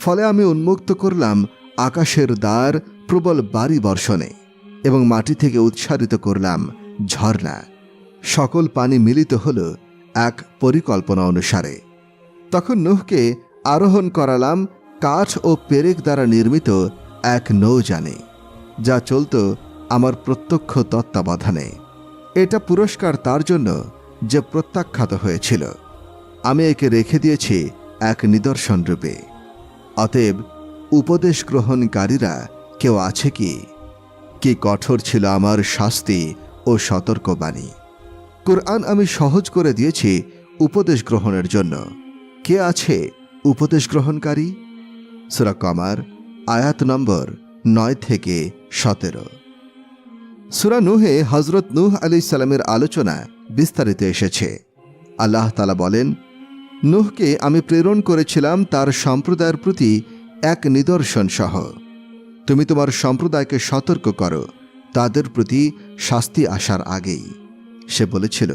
ফলে আমি উন্মুক্ত করলাম আকাশের দ্বার প্রবল বারি বর্ষণে এবং মাটি থেকে উৎসারিত করলাম ঝর্ণা। সকল পানি মিলিত হল এক পরিকল্পনা অনুসারে। তখন নূহকে আরোহণ করালাম কাঠ ও পেরেক দ্বারা নির্মিত এক নৌযানে, যা চলত আমার প্রত্যক্ষ তত্ত্বাবধানে। এটা পুরস্কার তার জন্য যে প্রত্যাখ্যাত হয়েছিল। আমি একে রেখে দিয়েছি এক নিদর্শন রূপে। অতএব উপদেশ গ্রহণকারীরা কেউ আছে কি? কি কঠোর ছিল আমার শাস্তি ও সতর্কবাণী! কুরআন আমি সহজ করে দিয়েছি উপদেশ গ্রহণের জন্য। কে আছে উপদেশ গ্রহণকারী? সূরা কমার আয়াত নম্বর 9 থেকে 17। সূরা নূহে হযরত নূহ আলাইহিস সালামের আলোচনা বিস্তারিত এসেছে। আল্লাহ তাআলা বলেন, নূহকে আমি প্রেরণ করেছিলাম তার সম্প্রদায়ের প্রতি এক নিদর্শন সহ। তুমি তোমার সম্প্রদায়কে সতর্ক করো তাদের প্রতি শাস্তি আসার আগেই। সে বলেছিল,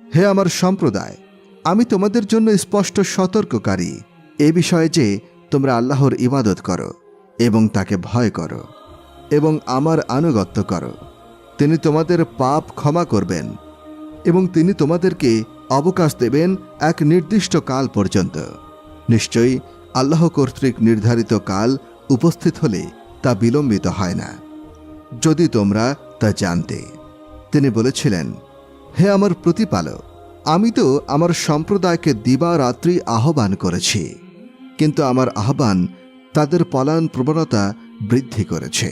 হে আমার সম্প্রদায়, আমি তোমাদের জন্য স্পষ্ট সতর্ককারী এ বিষয়ে যে তোমরা আল্লাহর ইবাদত করো এবং তাকে ভয় করো এবং আমার আনুগত্য করো। তিনি তোমাদের পাপ ক্ষমা করবেন এবং তিনি তোমাদেরকে অবকাশ দেবেন এক নির্দিষ্ট কাল পর্যন্ত। নিশ্চয়ই আল্লাহ কর্তৃক নির্ধারিত কাল উপস্থিত হলে তা বিলম্বিত হয় না, যদি তোমরা তা জানতে। তিনি বলেছিলেন, হে আমার প্রতিপালক, আমি তো আমার সম্প্রদায়কে দিবারাত্রি আহ্বান করেছি, কিন্তু আমার আহ্বান তাদের পলায়ন প্রবণতা বৃদ্ধি করেছে।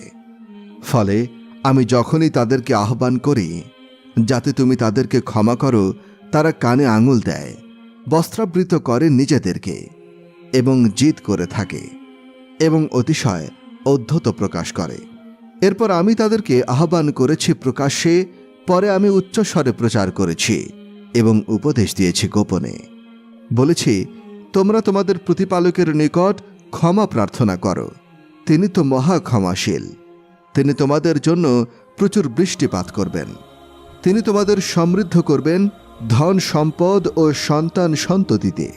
ফলে আমি যখনই তাদেরকে আহ্বান করি যাতে তুমি তাদেরকে ক্ষমা করো, তারা কানে আঙুল দেয়, বস্ত্রাবৃত করে নিজেদেরকে এবং জিদ করে থাকে এবং অতিশয় ঔদ্ধত্য প্রকাশ করে। এরপর আমি তাদেরকে আহ্বান করেছি প্রকাশ্যে, পরে আমি উচ্চস্বরে প্রচার করেছি এবং উপদেশ দিয়েছি গোপনে। বলেছি, তোমরা তোমাদের প্রতিপালকের নিকট ক্ষমা প্রার্থনা করো, তিনি তো মহা ক্ষমাশীল। তিনি তোমাদের জন্য প্রচুর বৃষ্টিপাত করবেন, তিনি তোমাদের সমৃদ্ধ করবেন ধন সম্পদ ও সন্তান সন্ততিতে,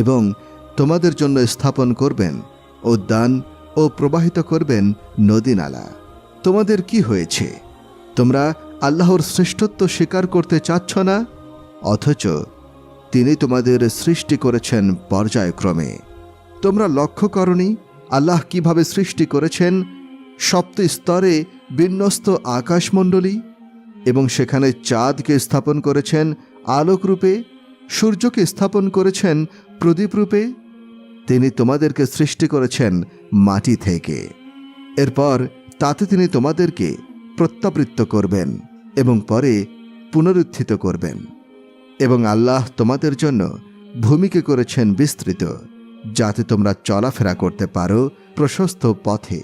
এবং তোমাদের জন্য স্থাপন করবেন উদ্যান ও প্রবাহিত করবেন নদী নালা। তোমাদের কি হয়েছে? তোমরা আল্লাহর শ্রেষ্ঠত্ব স্বীকার করতে চাচ্ছ না? অথচ তিনি তোমাদের সৃষ্টি করেছেন পর্যায়ক্রমে। তোমরা লক্ষ্য করনি আল্লাহ কিভাবে সৃষ্টি করেছেন সপ্ত স্তরে বিন্যস্ত আকাশমণ্ডলী, এবং সেখানে চাঁদকে স্থাপন করেছেন আলোকরূপে, সূর্যকে স্থাপন করেছেন প্রদীপরূপে। তিনি তোমাদেরকে সৃষ্টি করেছেন মাটি থেকে, এরপর তাতে তিনি তোমাদেরকে প্রত্যাবৃত্ত করবেন এবং পরে পুনরুত্থিত করবেন। এবং আল্লাহ তোমাদের জন্য ভূমিকে করেছেন বিস্তৃত, যাতে তোমরা চলাফেরা করতে পারো প্রশস্ত পথে।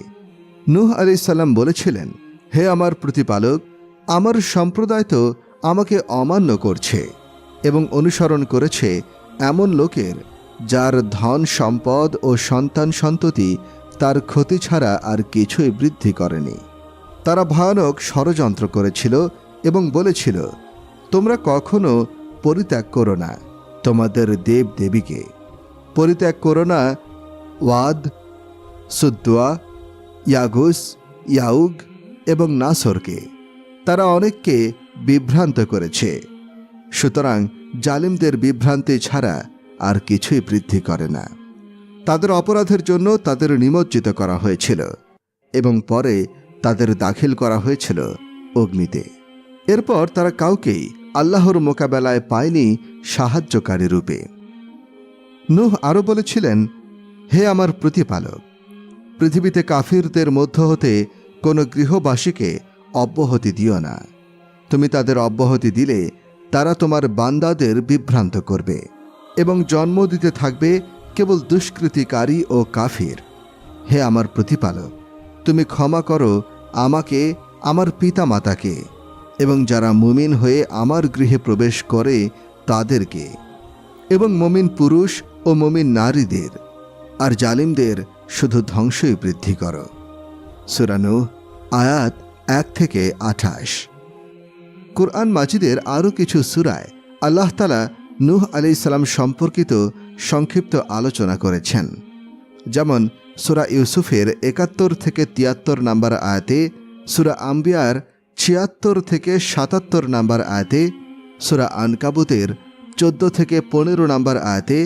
নূহ আলাইহিস সালাম বলেছিলেন, হে আমার প্রতিপালক, আমার সম্প্রদায় তো আমাকে অমান্য করছে এবং অনুসরণ করেছে এমন লোকের যার ধন সম্পদ ও সন্তান সন্ততি তার ক্ষতি ছাড়া আর কিছুই বৃদ্ধি করেনি। তারা ভয়ানক ষড়যন্ত্র করেছিল এবং বলেছিল, তোমরা কখনো পরিত্যাগ করো না তোমাদের দেব দেবীকে, পরিত্যাগ করো না ওয়াদ, সুদ্দুয়া, ইয়াগুস, ইয়াউগ এবং নাসরকে। তারা অনেককে বিভ্রান্ত করেছে, সুতরাং জালিমদের বিভ্রান্তি ছাড়া আর কিছুই বৃদ্ধি করে না। তাদের অপরাধের জন্য তাদের নিমজ্জিত করা হয়েছিল এবং পরে তাদের দাখিল করা হয়েছিল অগ্নিতে। এরপর তারা কাউকেই আল্লাহর মোকাবেলায় পায়নি সাহায্যকারী রূপে। নূহ আরও বলেছিলেন, হে আমার প্রতিপালক, পৃথিবীতে কাফিরদের মধ্য হতে কোনো গৃহবাসীকে অব্যাহতি দিও না। তুমি তাদের অব্যাহতি দিলে তারা তোমার বান্দাদের বিভ্রান্ত করবে এবং জন্ম দিতে থাকবে কেবল দুষ্কৃতিকারী ও কাফির। হে আমার প্রতিপালক, তুমি ক্ষমা করো আমাকে, আমার পিতা মাতাকে এবং যারা মুমিন হয়ে আমার গৃহে প্রবেশ করে তাদেরকে, এবং মুমিন পুরুষ ও মুমিন নারীদের, আর জালিমদের শুধু ধ্বংসই বৃদ্ধি করো। সূরা নূহ আয়াত 1 থেকে 28। কুরআন মাজিদের আরও কিছু সূরায় আল্লাহ তাআলা নূহ আলাইহিস সালাম সম্পর্কিত সংক্ষিপ্ত আলোচনা করেছেন। যেমন সূরা ইউসুফের 71 থেকে 73 নম্বর আয়াতে, সূরা আম্বিয়ার 76 থেকে 77 নম্বর আয়াতে, সূরা আনকাবুতের 14 থেকে 15 নম্বর আয়াতে,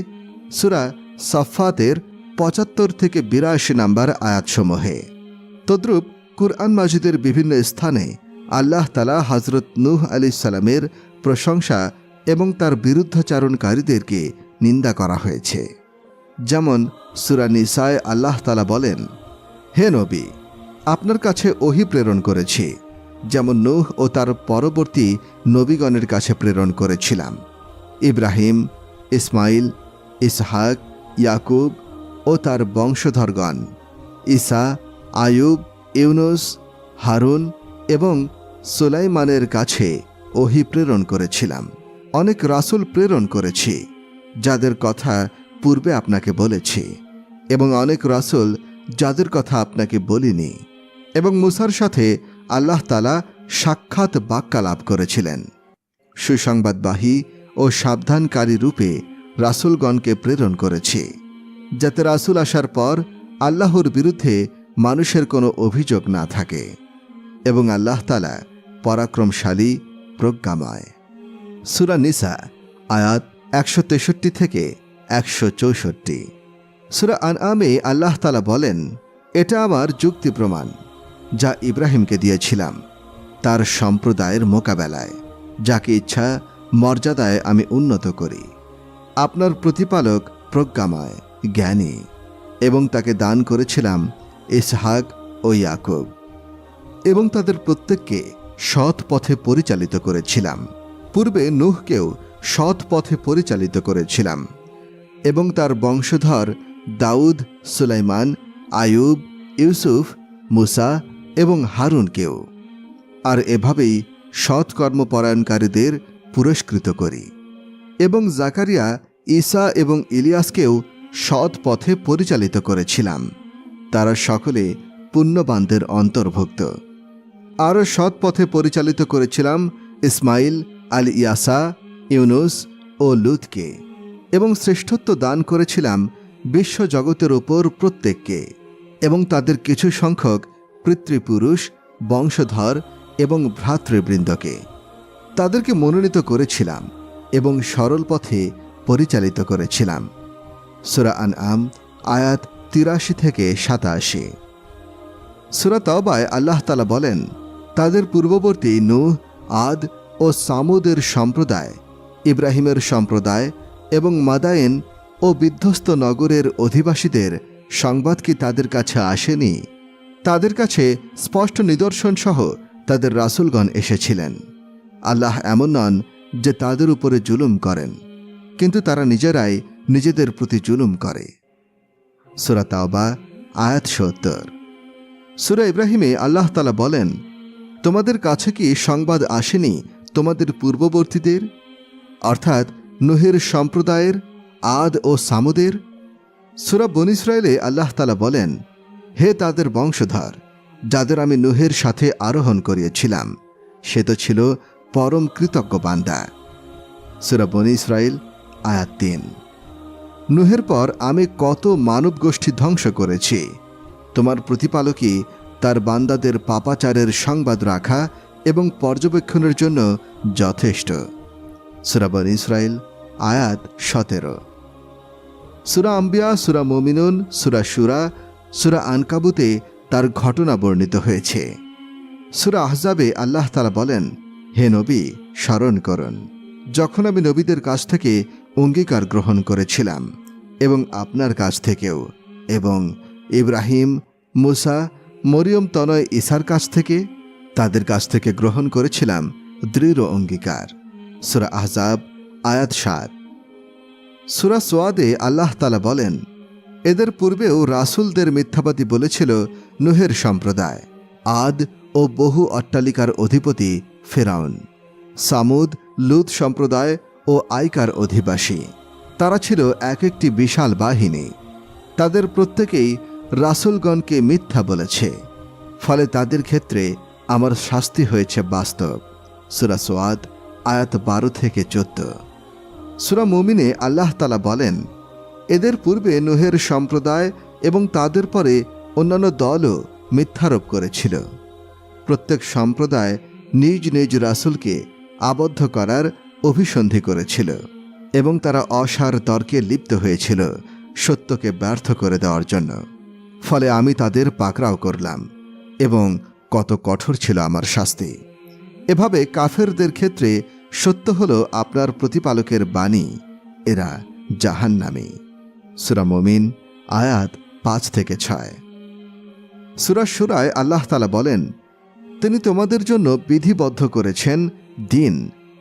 সূরা সাফফাতের 75 থেকে 82 নম্বর আয়াতসমূহে। তদ্রূপ কুরআন মাজিদের বিভিন্ন স্থানে আল্লাহ তাআলা হযরত নূহ আলাইহিস সালামের প্রশংসা এবং তার বিরুদ্ধাচারণকারীদেরকে নিন্দা করা হয়েছে। যেমন সূরা নিসায় আল্লাহ তাআলা বলেন, হে নবী, আপনার কাছে ওহী প্রেরণ করেছি, যেমন নূহ ও তার পরবর্তী নবীগণের কাছে প্রেরণ করেছিলাম। ইব্রাহিম, ইসমাইল, ইসহাক, ইয়াকুব ও তার বংশধরগণ, ঈসা, আয়ুব, ইউনুস, হারুন এবং সুলাইমানের কাছে ওহী প্রেরণ করেছিলাম। অনেক রাসূল প্রেরণ করেছি, যাদের কথা পূর্বে আপনাকে বলেছি, এবং অনেক রাসূল যাদের কথা আপনাকে বলিনি। এবং মূসার সাথে আল্লাহ তাআলা সাক্ষাৎ বাক্যালাপ করেছিলেন। সুসংবাদবাহী ও সাবধানকারী রূপে রাসূলগণকে প্রেরণ করেছি, যাতে রাসূল আসার পর আল্লাহর বিরুদ্ধে মানুষের কোনো অভিযোগ না থাকে, এবং আল্লাহ তাআলা পরাক্রমশালী, প্রজ্ঞাময়। সূরা নিসা আয়াত 163 থেকে 164। সূরা আনআমে আল্লাহ তাআলা বলেন, এটা আমার যুক্তি প্রমাণ যা ইব্রাহিমকে দিয়েছিলাম তার সম্প্রদায়ের মোকাবেলায়, যাকে ইচ্ছা মর্যাদায় আমি উন্নত করি। আপনার প্রতিপালক প্রজ্ঞাময়, জ্ঞানী, এবং তাকে দান করেছিলাম ইসহাক ও ইয়াকুব, এবং তাদের প্রত্যেককে সৎ পথে পরিচালিত করেছিলাম। পূর্বে নূহকেও সৎ পথে পরিচালিত করেছিলাম, এবং তার বংশধর দাউদ, সুলাইমান, আয়ুব, ইউসুফ, মূসা এবং হারুনকেও। আর এভাবেই সৎকর্মপরায়ণকারীদের পুরস্কৃত করি। এবং জাকারিয়া, ঈসা এবং ইলিয়াসকেও সৎ পথে পরিচালিত করেছিলাম। তারা সকলে পুণ্যবানদের অন্তর্ভুক্ত। আরও সৎ পথে পরিচালিত করেছিলাম ইসমাইল, আল ইয়াসা, ইউনুস ও লূতকে, এবং শ্রেষ্ঠত্ব দান করেছিলাম বিশ্বজগতের ওপর প্রত্যেককে, এবং তাদের কিছু সংখ্যক পিতৃপুরুষ, বংশধর এবং ভ্রাতৃবৃন্দকে। তাদেরকে মনোনীত করেছিলাম এবং সরল পথে পরিচালিত করেছিলাম। সূরা আনআম আয়াত 83 থেকে 87। সূরা তাওবায় আল্লাহ তাআলা বলেন, তাদের পূর্ববর্তী নূহ, আদ ও সামুদের সম্প্রদায়, ইব্রাহিমের সম্প্রদায় এবং মাদায়েন ও বিধ্বস্ত নগরের অধিবাসীদের সংবাদ কি তাদের কাছে আসেনি? তাদের কাছে স্পষ্ট নিদর্শন সহ তাদের রাসূলগণ এসেছিলেন। আল্লাহ এমন নন যে তাদের উপরে জুলুম করেন, কিন্তু তারা নিজেরাই নিজেদের প্রতি জুলুম করে। সূরা তাওবা আয়াত 70। সূরা ইব্রাহিমে আল্লাহ তাআলা বলেন, তোমাদের কাছে কি সংবাদ আসেনি তোমাদের পূর্ববর্তীদের, অর্থাৎ নূহের সম্প্রদায়ের, আদ ও সামুদের? সূরা বনী ইসরাঈলে আল্লাহ তাআলা বলেন, হে তাদের বংশধর, যাদের আমি নূহের সাথে আরোহণ করিয়েছিলাম, সে তো ছিল পরম কৃতজ্ঞ বান্দা। সূরা বনী ইসরাঈল আয়াত 3। নূহের পর আমি কত মানব গোষ্ঠী ধ্বংস করেছি। তোমার প্রতিপালকই তার বান্দাদের পাপাচারের সংবাদ রাখা এবং পর্যবেক্ষণের জন্য যথেষ্ট। সূরা বনী ইসরাঈল আয়াত 17। সূরা আম্বিয়া, সূরা মুমিনুন, সূরা শুরা, সূরা আনকাবুতে তার ঘটনা বর্ণিত হয়েছে। সূরা আহজাবে আল্লাহ তাআলা বলেন, হে নবী, স্মরণ করুন যখন আমি নবীদের কাছ থেকে অঙ্গীকার গ্রহণ করেছিলাম, এবং আপনার কাছ থেকেও, এবং ইব্রাহিম, মূসা, মরিয়ম তনয় ঈসার কাছ থেকে, তাদের কাছ থেকে গ্রহণ করেছিলাম দৃঢ় অঙ্গীকার। সূরা আহজাব আয়াত 7। সূরা সোয়াদে আল্লাহ তাআলা বলেন, এদের পূর্বেও রাসূলদের মিথ্যাবাদী বলেছিল নূহের সম্প্রদায়, আদ ও বহু অট্টালিকার অধিপতি ফিরআউন, সামুদ, লূত সম্প্রদায় ও আইকার অধিবাসী। তারা ছিল এক একটি বিশাল বাহিনী। তাদের প্রত্যেকেই রাসূলগণকে মিথ্যা বলেছে, ফলে তাদের ক্ষেত্রে আমার শাস্তি হয়েছে বাস্তব। সূরা সোয়াদ আয়াত 12 থেকে 14। সূরা মুমিনে আল্লাহ তাআলা বলেন, এদের পূর্বে নূহের সম্প্রদায় এবং তাদের পরে অন্যান্য দলও মিথ্যারোপ করেছিল। প্রত্যেক সম্প্রদায় নিজ নিজ রাসূলকে আবদ্ধ করার অভিসন্ধি করেছিল এবং তারা অসার তর্কে লিপ্ত হয়েছিল সত্যকে ব্যর্থ করে দেওয়ার জন্য। ফলে আমি তাদের পাকড়াও করলাম এবং কত কঠোর ছিল আমার শাস্তি। এভাবে কাফেরদের ক্ষেত্রে সত্য হল আপনার প্রতিপালকের বাণী, এরা জাহান্নামী। সূরা মুমিন আয়াত 5 থেকে 6। সূরা শুরায় আল্লাহ তাআলা বলেন, তিনি তোমাদের জন্য বিধিবদ্ধ করেছেন দিন,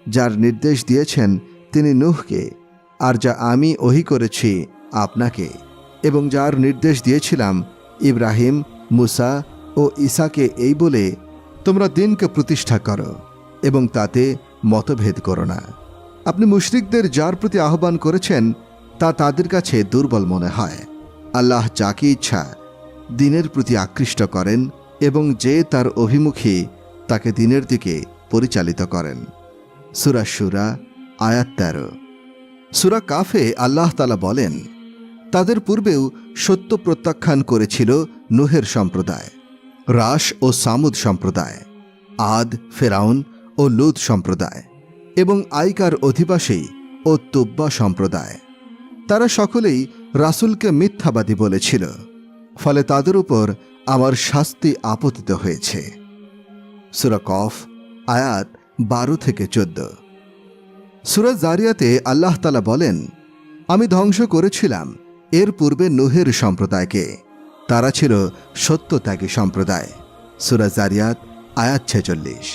যার নির্দেশ দিয়েছেন তিনি নূহকে, আর যা আমি ওহী করেছি আপনাকে, এবং যার নির্দেশ দিয়েছিলাম ইব্রাহিম, মুসা ও ঈসাকে, এই বলে, তোমরা দিনকে প্রতিষ্ঠা করো এবং তাতে মতভেদ করো না। আপনি মুশরিকদের যার প্রতি আহ্বান করেছেন তা তাদের কাছে দুর্বল মনে হয়। আল্লাহ যাকে ইচ্ছা দিনের প্রতি আকৃষ্ট করেন এবং যে তার অভিমুখী তাকে দিনের দিকে পরিচালিত করেন। সূরা শুরা আয়াত 13। সূরা কাফে আল্লাহ তাআলা বলেন, তাদের পূর্বেও সত্য প্রত্যাখ্যান করেছিল নূহের সম্প্রদায়, রাশ ও সামুদ সম্প্রদায়, আদ, ফেরাউন ও লূত সম্প্রদায় এবং আইকার অধিবাসী ও তুব্বা সম্প্রদায়। তারা সকলেই রাসূলকে মিথ্যাবাদী বলেছিল, ফলে তাদের উপর আমার শাস্তি আপতিত হয়েছে। সূরা কফ আয়াত 12 থেকে 14। সূরা জারিয়াতে আল্লাহ তাআলা বলেন, আমি ধ্বংস করেছিলাম এর পূর্বে নূহের সম্প্রদায়কে, তারা ছিল সত্যত্যাগী সম্প্রদায়। সূরা জারিয়াত আয়াত 46।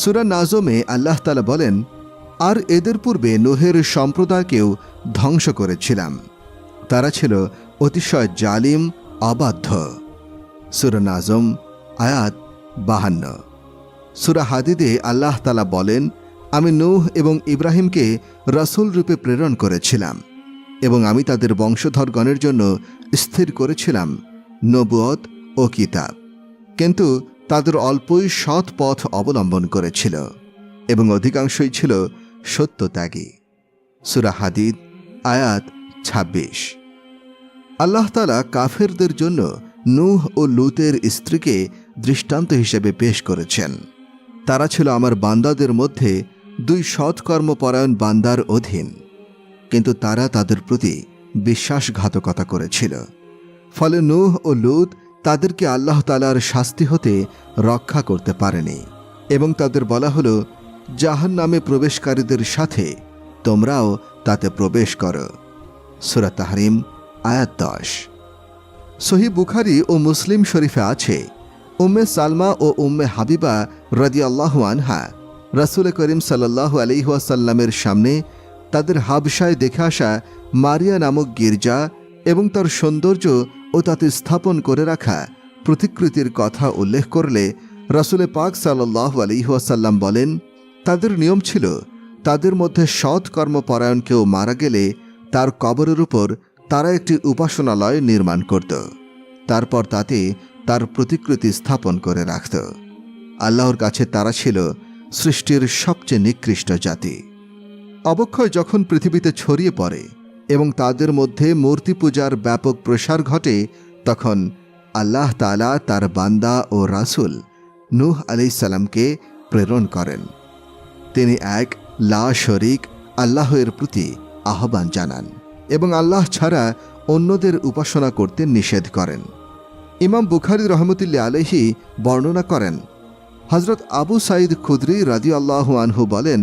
সূরা নাজমে আল্লাহ তাআলা বলেন, আর এদের পূর্বে নূহের সম্প্রদায়কেও ধ্বংস করেছিলাম, তারা ছিল অতিশয় জালিম, অবাধ্য। সূরা নাজম আয়াত 52। সূরা হাদিদে আল্লাহ তাআলা বলেন, আমি নূহ এবং ইব্রাহিমকে রাসূল রূপে প্রেরণ করেছিলাম এবং আমি তাদের বংশধরগণের জন্য স্থির করেছিলাম নবুয়ত ও কিতাব, কিন্তু তাদের অল্পই সৎ পথ অবলম্বন করেছিল এবং অধিকাংশই ছিল সত্যত্যাগী। সূরা হাদিদ আয়াত 26। আল্লাহ তাআলা কাফেরদের জন্য নূহ ও লূতের স্ত্রীকে দৃষ্টান্ত হিসেবে পেশ করেছেন। তারা ছিল আমার বান্দাদের মধ্যে 2 সৎকর্মপরায়ণ বান্দার অধীন, কিন্তু তারা তাদের প্রতি বিশ্বাসঘাতকতা করেছিল। ফলে নূহ ও লূত তাদেরকে আল্লাহ তাআলার শাস্তি হতে রক্ষা করতে পারেনি এবং তাদের বলা হলো, জাহান্নামে প্রবেশকারীদের সাথে তোমরাও তাতে প্রবেশ করো। সূরা তাহরিম আয়াত 10। সহিহ বুখারী ও মুসলিম শরীফে আছে, উম্মে সালমা ও উম্মে হাবিবা রাদিয়াল্লাহু আনহা রাসূল করিম সাল্লাল্লাহু আলাইহি ওয়াসাল্লামের সামনে তাদের হাবশায় দেখে আসা মারিয়া নামক গির্জা এবং তার সৌন্দর্য ও তাতে স্থাপন করে রাখা প্রতিকৃতির কথা উল্লেখ করলে রাসূল পাক সাল্লাল্লাহু আলাইহি ওয়াসাল্লাম বলেন, তাদের নিয়ম ছিল তাদের মধ্যে সৎ কর্মপরায়ণ কেউ মারা গেলে তার কবরের উপর তারা একটি উপাসনালয় নির্মাণ করত, তারপর তাতে তার প্রতিকৃতি স্থাপন করে রাখত। আল্লাহর কাছে তারা ছিল সৃষ্টির সবচেয়ে নিকৃষ্ট জাতি। অবক্ষয় যখন পৃথিবীতে ছড়িয়ে পড়ে এবং তাদের মধ্যে মূর্তি পূজার ব্যাপক প্রসার ঘটে, তখন আল্লাহ তাআলা তার বান্দা ও রাসূল নূহ আলাইহিস সালামকে প্রেরণ করেন। তিনি এক লা শরীক আল্লাহের প্রতি আহ্বান জানান এবং আল্লাহ ছাড়া অন্যদের উপাসনা করতে নিষেধ করেন। ইমাম বুখারী রহমতুল্লাহ আলাইহি বর্ণনা করেন, হযরত আবু সাঈদ খুদরি রাদিয়াল্লাহু আনহু বলেন,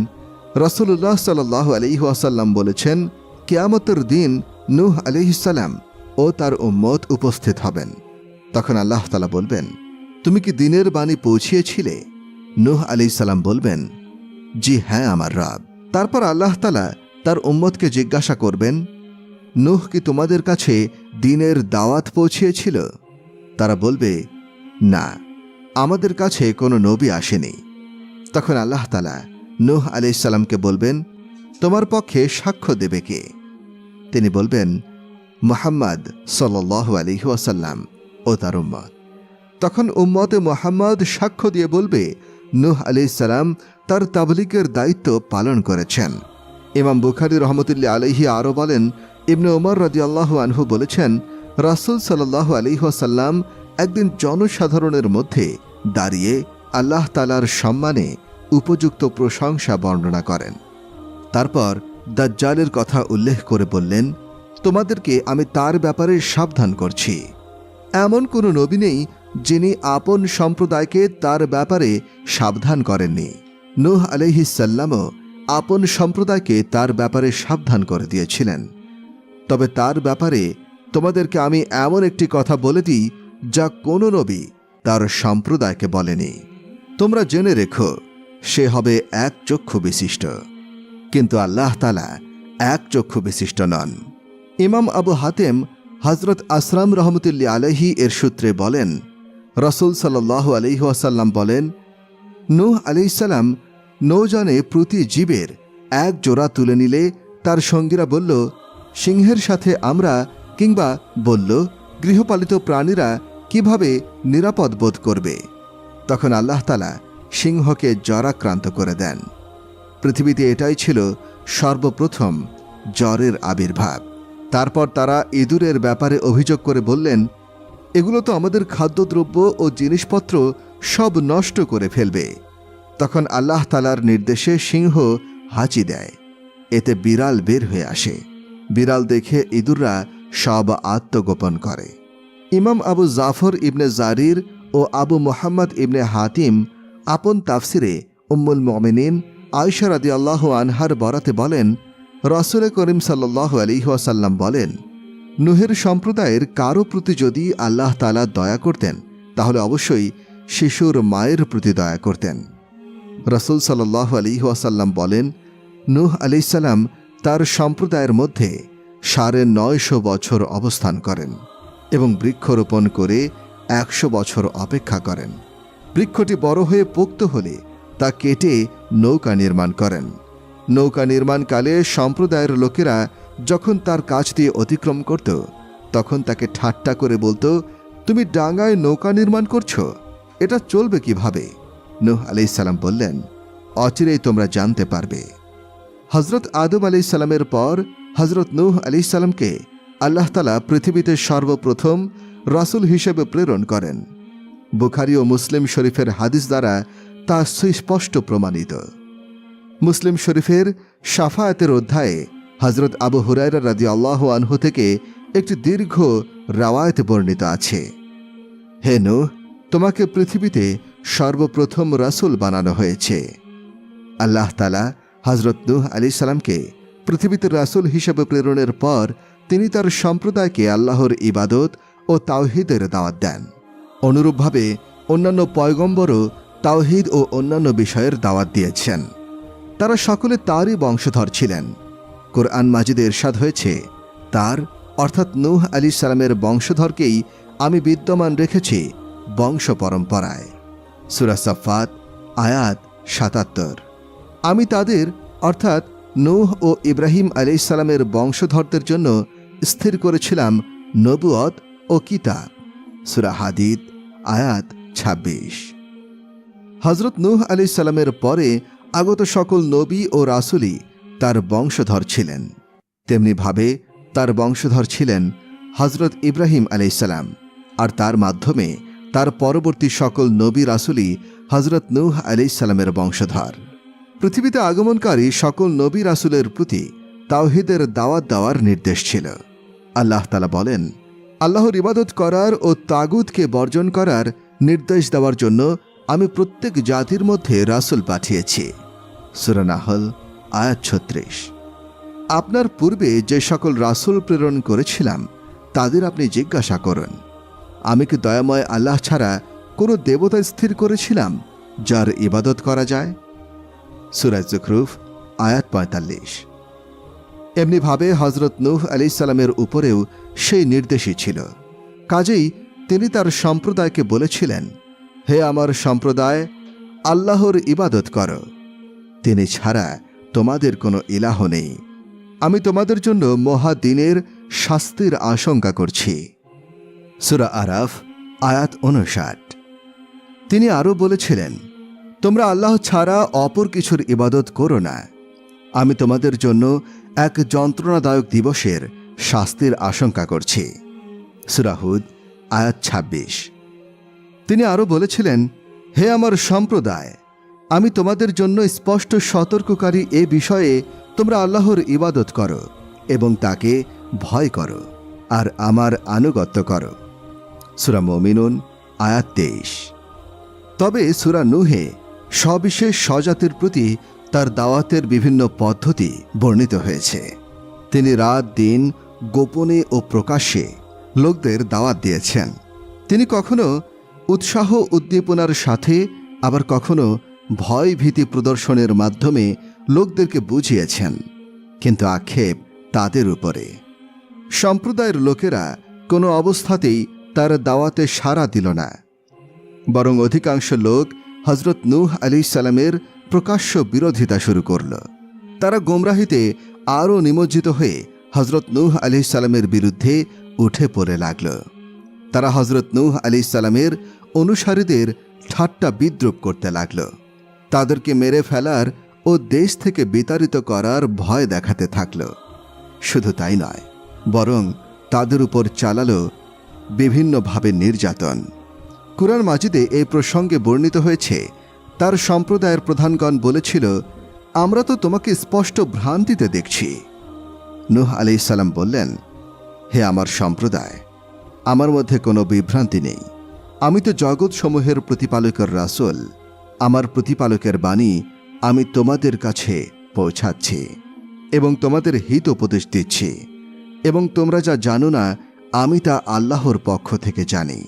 রাসূলুল্লাহ সাল্লাল্লাহু আলাইহি ওয়াসাল্লাম বলেছেন, কিয়ামতের দিন নূহ আলাইহিস সালাম ও তার উম্মত উপস্থিত হবেন। তখন আল্লাহ তাআলা বলবেন, তুমি কি দ্বীনের বাণী পৌঁছিয়েছিলে? নূহ আলাইহিস সালাম বলবেন, জি হ্যাঁ আমার রব। তারপর আল্লাহ তাআলা তার উম্মতকে জিজ্ঞাসা করবেন, নূহ কি তোমাদের কাছে দ্বীনের দাওয়াত পৌঁছিয়েছিল? তারা বলবে, না, আমাদের কাছে কোনো নবী আসেনি। তখন আল্লাহ তাআলা নূহ আলাইহিস সালামকে বলবেন, তোমার পক্ষে সাক্ষ্য দেবে কে? তিনি বলবেন, মুহাম্মদ সাল্লাল্লাহু আলাইহি ওয়াসাল্লাম ও তার উম্মত। তখন উম্মতে মুহাম্মদ সাক্ষ্য দিয়ে বলবে, নূহ আলাইহিস সালাম তার তাবলীগের দায়িত্ব পালন করেছেন। ইমাম বুখারী রহমতুল্লাহ আলাইহি আরও বলেন, ইবনে ওমর রাদিয়াল্লাহু আনহু বলেছেন, রাসূল সাল্লাল্লাহু আলাইহি ওয়াসাল্লাম একদিন জনসাধারণের মধ্যে দাঁড়িয়ে আল্লাহ তাআলার সম্মানে উপযুক্ত প্রশংসা বর্ণনা করেন। তারপর দাজ্জালের কথা উল্লেখ করে বললেন, তোমাদেরকে আমি তার ব্যাপারে সাবধান করছি। এমন কোনো নবী নেই যিনি আপন সম্প্রদায়কে তার ব্যাপারে সাবধান করেননি। নূহ আলাইহিস সালামও আপন সম্প্রদায়কে তার ব্যাপারে সাবধান করে দিয়েছিলেন। তবে তার ব্যাপারে তোমাদেরকে আমি এমন একটি কথা বলে দিই যা কোনো নবী তার সম্প্রদায়কে বলেনি। তোমরা জেনে রেখো, সে হবে এক চক্ষু বিশিষ্ট, কিন্তু আল্লাহ তাআলা এক চক্ষু বিশিষ্ট নন। ইমাম আবু হাতেম হযরত আসরাম রহমতুল্লাহ আলাইহি এর সূত্রে বলেন, রাসূল সাল্লাল্লাহু আলাইহি ওয়াসাল্লাম বলেন, নূহ আলাইহিস সালাম নৌযানে প্রতি জীবের এক জোড়া তুলে নিলে তার সঙ্গীরা বলল, সিংহের সাথে আমরা, কিংবা বলল, গৃহপালিত প্রাণীরা কিভাবে নিরাপদ বোধ করবে? তখন আল্লাহ তাআলা সিংহকে জ্বরাক্রান্ত করে দেন। পৃথিবীতে এটাই ছিল সর্বপ্রথম জ্বরের আবির্ভাব। তারপর তারা ইঁদুরের ব্যাপারে অভিযোগ করে বললেন, এগুলো তো আমাদের খাদ্যদ্রব্য ও জিনিসপত্র সব নষ্ট করে ফেলবে। তখন আল্লাহ তাআলার নির্দেশে সিংহ হাঁচি দেয়, এতে বিড়াল বের হয়ে আসে। বিড়াল দেখে ইঁদুররা সব আত্মগোপন করে। ইমাম আবু জাফর ইবনে জারির ও আবু মুহাম্মদ ইবনে হাতিম আপন তাফসিরে উম্মুল মুমিনিন আয়েশা রাদিয়াল্লাহু আনহার বরাতে বলেন, রাসূল করিম সাল্লাল্লাহু আলাইহি ওয়াসাল্লাম বলেন, নূহের সম্প্রদায়ের কারো প্রতি যদি আল্লাহ তাআলা দয়া করতেন, তাহলে অবশ্যই শিশুর মায়ের প্রতি দয়া করতেন। রাসূল সাল্লাল্লাহু আলাইহি ওয়াসাল্লাম বলেন, নূহ আলাইহিস সালাম তার সম্প্রদায়ের মধ্যে ৯৫০ বছর অবস্থান করেন এবং বৃক্ষরোপণ করে ১০০ বছর অপেক্ষা করেন। বৃক্ষটি বড় হয়ে পোক্ত হলে তা কেটে নৌকা নির্মাণ করেন। নৌকা নির্মাণকালে সম্প্রদায়ের লোকেরা যখন তার কাছ দিয়ে অতিক্রম করত, তখন তাকে ঠাট্টা করে বলতো, তুমি ডাঙায় নৌকা নির্মাণ করছো, এটা চলবে কিভাবে? নূহ আলাইহিস সালাম বললেন, অচিরেই তোমরা জানতে পারবে। হযরত আদম আলাইহিস সালামের পর হযরত নূহ আলাইহিস সালামকে আল্লাহ তাআলা পৃথিবীতে সর্বপ্রথম রাসূল হিসেবে প্রেরণ করেন। বুখারী ও মুসলিম শরীফের হাদিস দ্বারা তা সুস্পষ্ট প্রমাণিত। মুসলিম শরীফের শাফায়াতের অধ্যায়ে হযরত আবু হুরায়রা রাদিয়াল্লাহু আনহু থেকে একটি দীর্ঘ রাওয়ায়াত বর্ণিত আছে, হে নূহ, তোমাকে পৃথিবীতে সর্বপ্রথম রাসূল বানানো হয়েছে। আল্লাহ তাআলা হযরত নূহ আলাইহিস সালামকে পৃথিবীতে রাসূল হিসেবে প্রেরণের পর তিনি তার সম্প্রদায়কে আল্লাহর ইবাদত ও তাওহীদের দাওয়াত দেন। অনুরূপভাবে অন্যান্য পয়গম্বরও তাওহীদ ও অন্যান্য বিষয়ের দাওয়াত দিয়েছেন। তারা সকলে তারই বংশধর ছিলেন। কোরআন মাজিদে ইরশাদ হয়েছে, তার অর্থাৎ নূহ আলাইহিস সালামের বংশধরকেই আমি বিদ্যমান রেখেছি বংশ পরম্পরায়। সূরা সাফফাত আয়াত ৭৭। আমি তাদের অর্থাৎ নূহ ও ইব্রাহিম আলাইহিস সালামের বংশধরদের জন্য স্থির করেছিলাম নবুয়ত ও কিতাব। সূরা হাদীদ আয়াত ২৬। হযরত নূহ আলাইহিস সালামের পরে আগত সকল নবী ও রাসূলই তার বংশধর ছিলেন। তেমনিভাবে তার বংশধর ছিলেন হযরত ইব্রাহিম আলাইহিস সালাম, আর তার মাধ্যমে তার পরবর্তী সকল নবী রাসূলই হযরত নূহ আলাইহিস সালামের বংশধর। পৃথিবীতে আগমনকারী সকল নবী রাসূলের প্রতি তাওহীদের দাওয়াত দেওয়ার নির্দেশ ছিল। আল্লাহ তাআলা বলেন, আল্লাহর ইবাদত করার ও তাগুতকে বর্জন করার নির্দেশ দেওয়ার জন্য আমি প্রত্যেক জাতির মধ্যে রাসূল পাঠিয়েছি। সূরা নাহল আয়াত ৩৬। আপনার পূর্বে যে সকল রাসূল প্রেরণ করেছিলাম তাদের আপনি জিজ্ঞাসা করুন, আমি কি দয়াময় আল্লাহ ছাড়া কোনো দেবতা স্থির করেছিলাম যার ইবাদত করা যায়? সূরা যুখরুফ আয়াত ৪৫। এমনিভাবে হযরত নূহ আলাইহিস সালামের উপরেও সেই নির্দেশই ছিল। কাজেই তিনি তার সম্প্রদায়কে বলেছিলেন, হে আমার সম্প্রদায়, আল্লাহর ইবাদত করো, তিনি ছাড়া তোমাদের কোনো ইলাহ নেই। আমি তোমাদের জন্য মহাদিনের শাস্তির আশঙ্কা করছি। সূরা আরাফ আয়াত 59। তিনি আরও বলেছিলেন, তোমরা আল্লাহ ছাড়া অপর কিছুর ইবাদত করো না। আমি তোমাদের জন্য এক যন্ত্রণাদায়ক দিবসের শাস্তির আশঙ্কা করছি। সূরা হুদ আয়াত 26। তিনি আরও বলেছিলেন, হে আমার সম্প্রদায়, আমি তোমাদের জন্য স্পষ্ট সতর্ককারী এ বিষয়ে তোমরা আল্লাহর ইবাদত করো এবং তাকে ভয় করো আর আমার আনুগত্য করো। সূরা মুমিনুন আয়াত 23। তবে সূরা নূহে সবিশেষ স্বজাতির প্রতি তার দাওয়াতের বিভিন্ন পদ্ধতি বর্ণিত হয়েছে। তিনি রাত দিন গোপনে ও প্রকাশ্যে লোকদের দাওয়াত দিয়েছেন। তিনি কখনো উৎসাহ উদ্দীপনার সাথে, আবার কখনো ভয় ভীতি প্রদর্শনের মাধ্যমে লোকদেরকে বুঝিয়েছেন, কিন্তু আক্ষেপ তাদের উপরে। সম্প্রদায়ের লোকেরা কোনো অবস্থাতেই তার দাওয়াতে সাড়া দিল না, বরং অধিকাংশ লোক হজরত নূহ আলাইহিসসালামের প্রকাশ্য বিরোধিতা শুরু করল। তারা গোমরাহিতে আরও নিমজ্জিত হয়ে হজরত নূহ আলাইহিসসালামের বিরুদ্ধে উঠে পড়ে লাগল। তারা হজরত নূহ আলাইহিসসালামের অনুসারীদের ঠাট্টা বিদ্রূপ করতে লাগল। তাদেরকে মেরে ফেলার ও দেশ থেকে বিতাড়িত করার ভয় দেখাতে থাকল। শুধু তাই নয়, বরং তাদের উপর চালালো বিভিন্নভাবে নির্যাতন। কুরআন মাজিদে এই প্রসঙ্গে বর্ণিত হয়েছে, তার সম্প্রদায়ের প্রধানগণ বলেছিল, আমরা তো তোমাকে স্পষ্ট ভ্রান্তিতে দেখছি। নূহ আলাইহিসসালাম বললেন, হে আমার সম্প্রদায়, আমার মধ্যে কোনো বিভ্রান্তি নেই। আমি তো জগৎসমূহের প্রতিপালকের রাসূল। আমার প্রতিপালকের বাণী আমি তোমাদের কাছে পৌঁছাচ্ছি এবং তোমাদের হিত উপদেশ দিচ্ছি, এবং তোমরা যা জানো না আমি তা আল্লাহর পক্ষ থেকে জানি।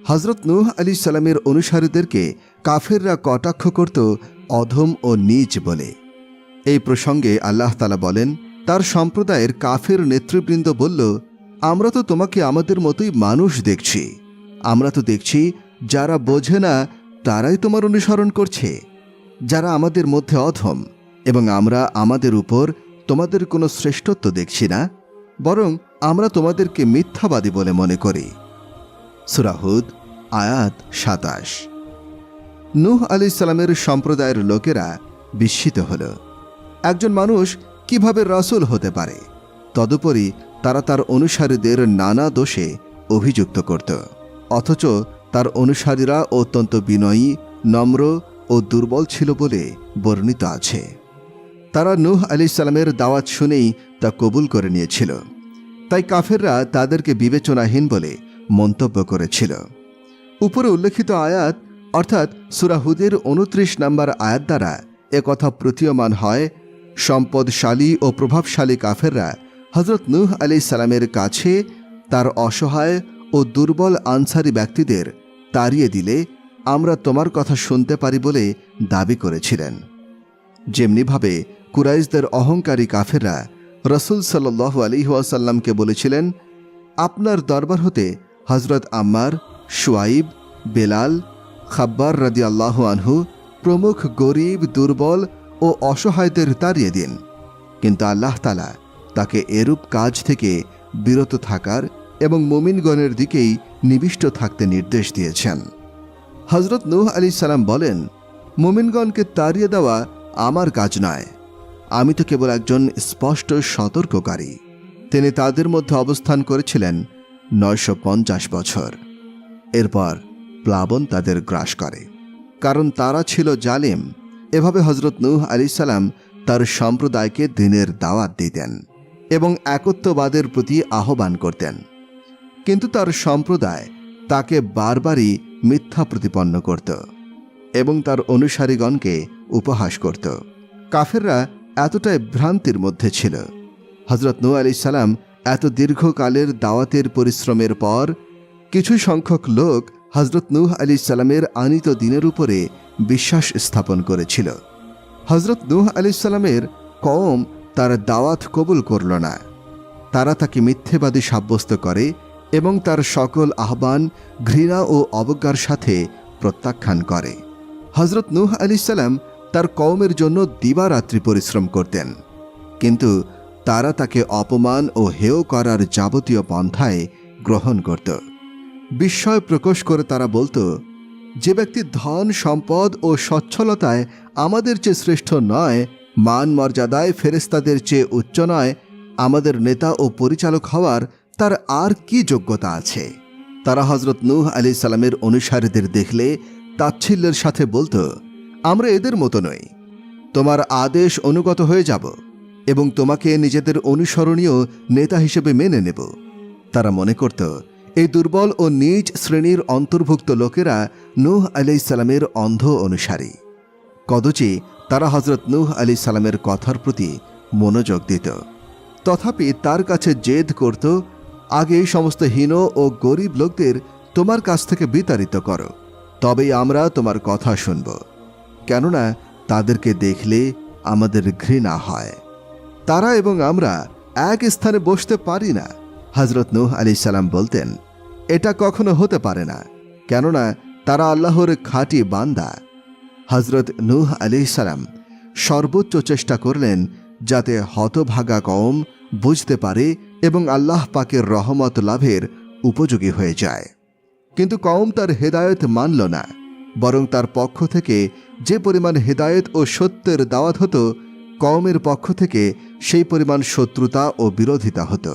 হজরত নূহ আলাইহিসসালামের অনুসারীদেরকে কাফেররা কটাক্ষ করত অধম ও নীচ বলে। এই প্রসঙ্গে আল্লাহ তাআলা বলেন, তার সম্প্রদায়ের কাফের নেতৃবৃন্দ বলল, আমরা তো তোমাকে আমাদের মতোই মানুষ দেখছি। আমরা তো দেখছি যারা বোঝে না তারাই তোমার অনুসরণ করছে, যারা আমাদের মধ্যে অধম, এবং আমরা আমাদের উপর তোমাদের কোনো শ্রেষ্ঠত্ব দেখছি না, বরং আমরা তোমাদেরকে মিথ্যাবাদী বলে মনে করি। সূরা হুদ আয়াত 27। নূহ আলাইহিসসালামের সম্প্রদায়ের লোকেরা বিস্মিত হল। একজন মানুষ কিভাবে রাসূল হতে পারে? তদুপরি তারা তার অনুসারীদের নানা দোষে অভিযুক্ত করত, অথচ তার অনুসারীরা অত্যন্ত বিনয়ী, নম্র ও দুর্বল ছিল বলে বর্ণিত আছে। তারা নূহ আলাইহিসসালামের দাওয়াত শুনেই তা কবুল করে নিয়েছিল, তাই কাফেররা তাদেরকে বিবেচনাহীন বলে মন্তব্য করেছিল। উপরে উল্লেখিত আয়াত অর্থাৎ সূরা হুদের 29 নম্বর আয়াত দ্বারা একথা প্রতীয়মান হয়, সম্পদশালী ও প্রভাবশালী কাফেররা হজরত নূহ আলাইহিসসালামের কাছে তার অসহায় ও দুর্বল আনসারী ব্যক্তিদের তাড়িয়ে দিলে আমরা তোমার কথা শুনতে পারি বলে দাবি করেছিলেন। যেমনিভাবে কুরাইশদের অহংকারী কাফেররা রাসূল সাল্লাল্লাহু আলাইহি ওয়াসাল্লামকে বলেছিলেন, আপনার দরবার হতে হজরত আম্মার, শুয়াইব, বেলাল, খাব্বার রাদিয়াল্লাহু আনহু প্রমুখ গরিব, দুর্বল ও অসহায়দের তাড়িয়ে দিন। কিন্তু আল্লাহ তাআলা তাকে এরূপ কাজ থেকে বিরত থাকার এবং মুমিনগণের দিকেই নিবিষ্ট থাকতে নির্দেশ দিয়েছেন। হজরত নূহ আলাইহিসসালাম বলেন, মুমিনগণকে তাড়িয়ে দেওয়া আমার কাজ নয়, আমি তো কেবল একজন স্পষ্ট সতর্ককারী। তিনি তাদের মধ্যে অবস্থান করেছিলেন 950 বছর। এরপর প্লাবন তাদের গ্রাস করে, কারণ তারা ছিল জালিম। এভাবে হজরত নূহ আলাইহিসসালাম তার সম্প্রদায়কে দ্বীনের দাওয়াত দিতেন এবং একত্ববাদের প্রতি আহ্বান করতেন, কিন্তু তার সম্প্রদায় তাকে বারবারই মিথ্যা প্রতিপন্ন করত এবং তার অনুসারীগণকে উপহাস করত। কাফেররা এতটাই ভ্রান্তির মধ্যে ছিল। হজরত নূহ আলাইহিসসালাম এত দীর্ঘকালের দাওয়াতের পরিশ্রমের পর কিছু সংখ্যক লোক হজরত নূহ আলাইহিসসালামের আনীত দ্বীনের উপরে বিশ্বাস স্থাপন করেছিল। হজরত নূহ আলাইহিসসালামের কওম তার দাওয়াত কবুল করল না। তারা তাকে মিথ্যেবাদী সাব্যস্ত করে এবং তার সকল আহ্বান ঘৃণা ও অবজ্ঞার সাথে প্রত্যাখ্যান করে। হজরত নূহ আলাইহিসসালাম তার কওমের জন্য দিবারাত্রি পরিশ্রম করতেন, কিন্তু তারা তাকে অপমান ও হেয় করার যাবতীয় পন্থায় গ্রহণ করত। বিস্ময় প্রকাশ করে তারা বলতো, যে ব্যক্তি ধন সম্পদ ও সচ্ছলতায় আমাদের চেয়ে শ্রেষ্ঠ নয়, মান মর্যাদায় ফেরেশতাদের চেয়ে উচ্চ নয়, আমাদের নেতা ও পরিচালক হওয়ার তার আর কি যোগ্যতা আছে? তারা হজরত নূহ আলাইহিস সালামের অনুসারীদের দেখলে তাচ্ছিল্যের সাথে বলতো, আমরা এদের মতো নই, তোমার আদেশ অনুগত হয়ে যাব এবং তোমাকে নিজেদের অনুসরণীয় নেতা হিসেবে মেনে নেব। তারা মনে করত এই দুর্বল ও নীচ শ্রেণীর অন্তর্ভুক্ত লোকেরা নূহ আলাইহিস সালামের অন্ধ অনুসারী। কদচি তারা হজরত নূহ আলাইহিস সালামের কথার প্রতি মনোযোগ দিত। তথাপি তার কাছে জেদ করত, আগে এই সমস্ত হীন ও গরিব লোকদের তোমার কাছ থেকে বিতাড়িত করো, তবেই আমরা তোমার কথা শুনব, কেননা তাদেরকে দেখলে আমাদের ঘৃণা হয়। তারা এবং আমরা এক স্থানে বসতে পারি না। হজরত নূহ আলাইহিস সালাম বলতেন, এটা কখনো হতে পারে না, কেননা তারা আল্লাহর খাঁটি বান্দা। হজরত নূহ আলাইহিস সালাম সর্বোচ্চ চেষ্টা করলেন যাতে হতভাগা কওম বুঝতে পারে এবং আল্লাহ পাকের রহমত লাভের উপযোগী হয়ে যায়। কিন্তু কওম তার হেদায়েত মানল না, বরং তার পক্ষ থেকে যে পরিমাণ হেদায়েত ও সত্যের দাওয়াত হতো, কওমের পক্ষ থেকে সেই পরিমাণ শত্রুতা ও বিরোধিতা হতো।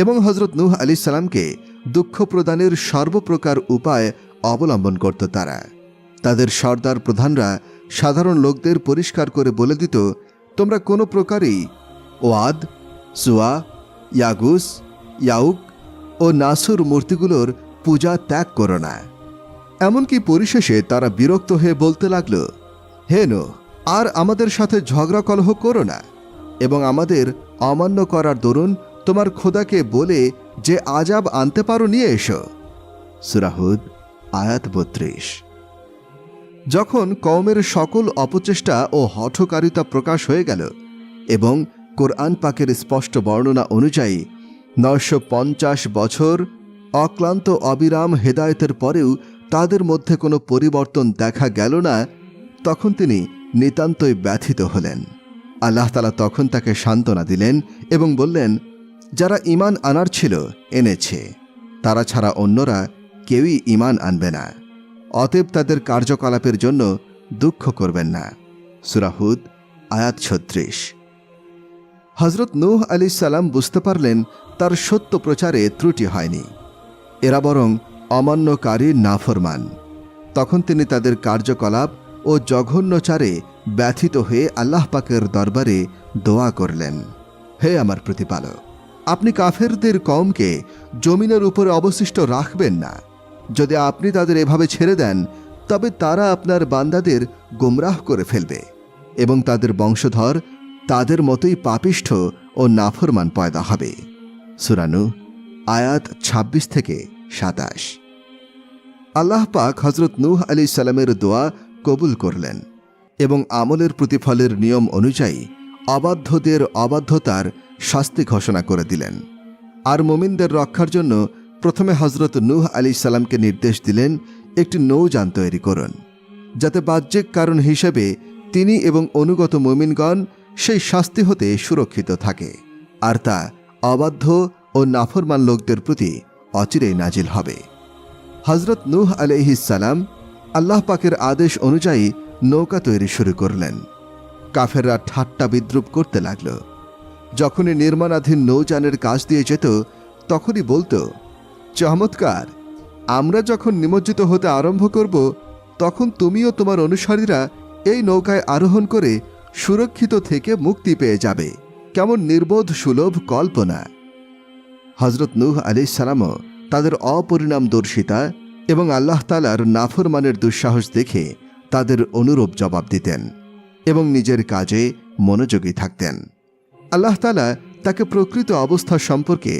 এবং হজরত নূহ আলাইহিস সালামকে দুঃখ প্রদানের সর্বপ্রকার উপায় অবলম্বন করত তারা। তাদের সর্দার প্রধানরা সাধারণ লোকদের পরিষ্কার করে বলে দিত, তোমরা কোনো প্রকারেই ওয়াদ, সুয়া, ইয়াগুস, ইয়াউক ও নাসুর মূর্তিগুলোর পূজা ত্যাগ করো না। এমনকি পরিশেষে তারা বিরক্ত হয়ে বলতে লাগল, হে নূহ, আর আমাদের সাথে ঝগড়া কলহ করো না এবং আমাদের অমান্য করার দরুন তোমার খোদাকে বলে যে আযাব আনতে পারো নিয়ে এসো। সূরা হুদ আয়াত ৩২। যখন কওমের সকল অপচেষ্টা ও হঠকারিতা প্রকাশ হয়ে গেল এবং কোরআন পাকের স্পষ্ট বর্ণনা অনুযায়ী ৯৫০ বছর অক্লান্ত অবিরাম হেদায়েতের পরেও তাদের মধ্যে কোনো পরিবর্তন দেখা গেল না, তখন তিনি নিতান্তই ব্যথিত হলেন। আল্লাহ তাআলা তখন তাকে সান্ত্বনা দিলেন এবং বললেন, যারা ঈমান আনার ছিল এনেছে, তারা ছাড়া অন্যরা কেউই ঈমান আনবে না, অতএব তাদের কার্যকলাপের জন্য দুঃখ করবেন না। সূরা হুদ আয়াত ৩৬। হজরত নূহ আলাইহিস সালাম বুঝতে পারলেন তার সত্য প্রচারে ত্রুটি হয়নি, এরা বরং অমান্যকারী নাফরমান। তখন তিনি তাদের কার্যকলাপ ও জঘন্যচারে ব্যথিত হয়ে আল্লাহ পাকের দরবারে দোয়া করলেন, হে আমার প্রতিপালক, আপনি কাফেরদের কওমকে জমিনের উপরে অবশিষ্ট রাখবেন না। যদি আপনি তাদের এভাবে ছেড়ে দেন, তবে তারা আপনার বান্দাদের গোমরাহ করে ফেলবে এবং তাদের বংশধর তাদের মতোই পাপিষ্ঠ ও নাফরমান পয়দা হবে। সূরা নূহ আয়াত ২৬ থেকে ২৭। আল্লাহ পাক হজরত নূহ আলাইহিস সালামের দোয়া কবুল করলেন এবং আমলের প্রতিফলের নিয়ম অনুযায়ী অবাধ্যদের অবাধ্যতার শাস্তি ঘোষণা করে দিলেন। আর মুমিনদের রক্ষার জন্য প্রথমে হজরত নূহ আলাইহিস সালামকে নির্দেশ দিলেন, একটি নৌযান তৈরি করুন, যাতে বাহ্যিক কারণ হিসেবে তিনি এবং অনুগত মুমিনগণ সেই শাস্তি হতে সুরক্ষিত থাকে, আর তা অবাধ্য ও নাফরমান লোকদের প্রতি অচিরেই নাজিল হবে। হজরত নূহ আলাইহিস সালাম আল্লাহ পাকের আদেশ অনুযায়ী নৌকা তৈরি শুরু করলেন। কাফেররা ঠাট্টা বিদ্রুপ করতে লাগল। যখনই নির্মাণাধীন নৌযানের কাজ দিয়ে যেত, তখনই বলতো, চমৎকার, আমরা যখন নিমজ্জিত হতে আরম্ভ করব, তখন তুমিও তোমার অনুসারীরা এই নৌকায় আরোহণ করে সুরক্ষিত থেকে মুক্তি পেয়ে যাবে। কেমন নির্বোধ সুলভ কল্পনা! হজরত নূহ আলাইহিস সালামও তাদের অপরিণামদর্শিতা এবং আল্লাহ তাআলার নাফরমানের দুঃসাহস দেখে তাদের অনুরূপ জবাব দিতেন এবং নিজের কাজে মনোযোগী থাকতেন। আল্লাহ তাআলা তাকে প্রকৃত অবস্থা সম্পর্কে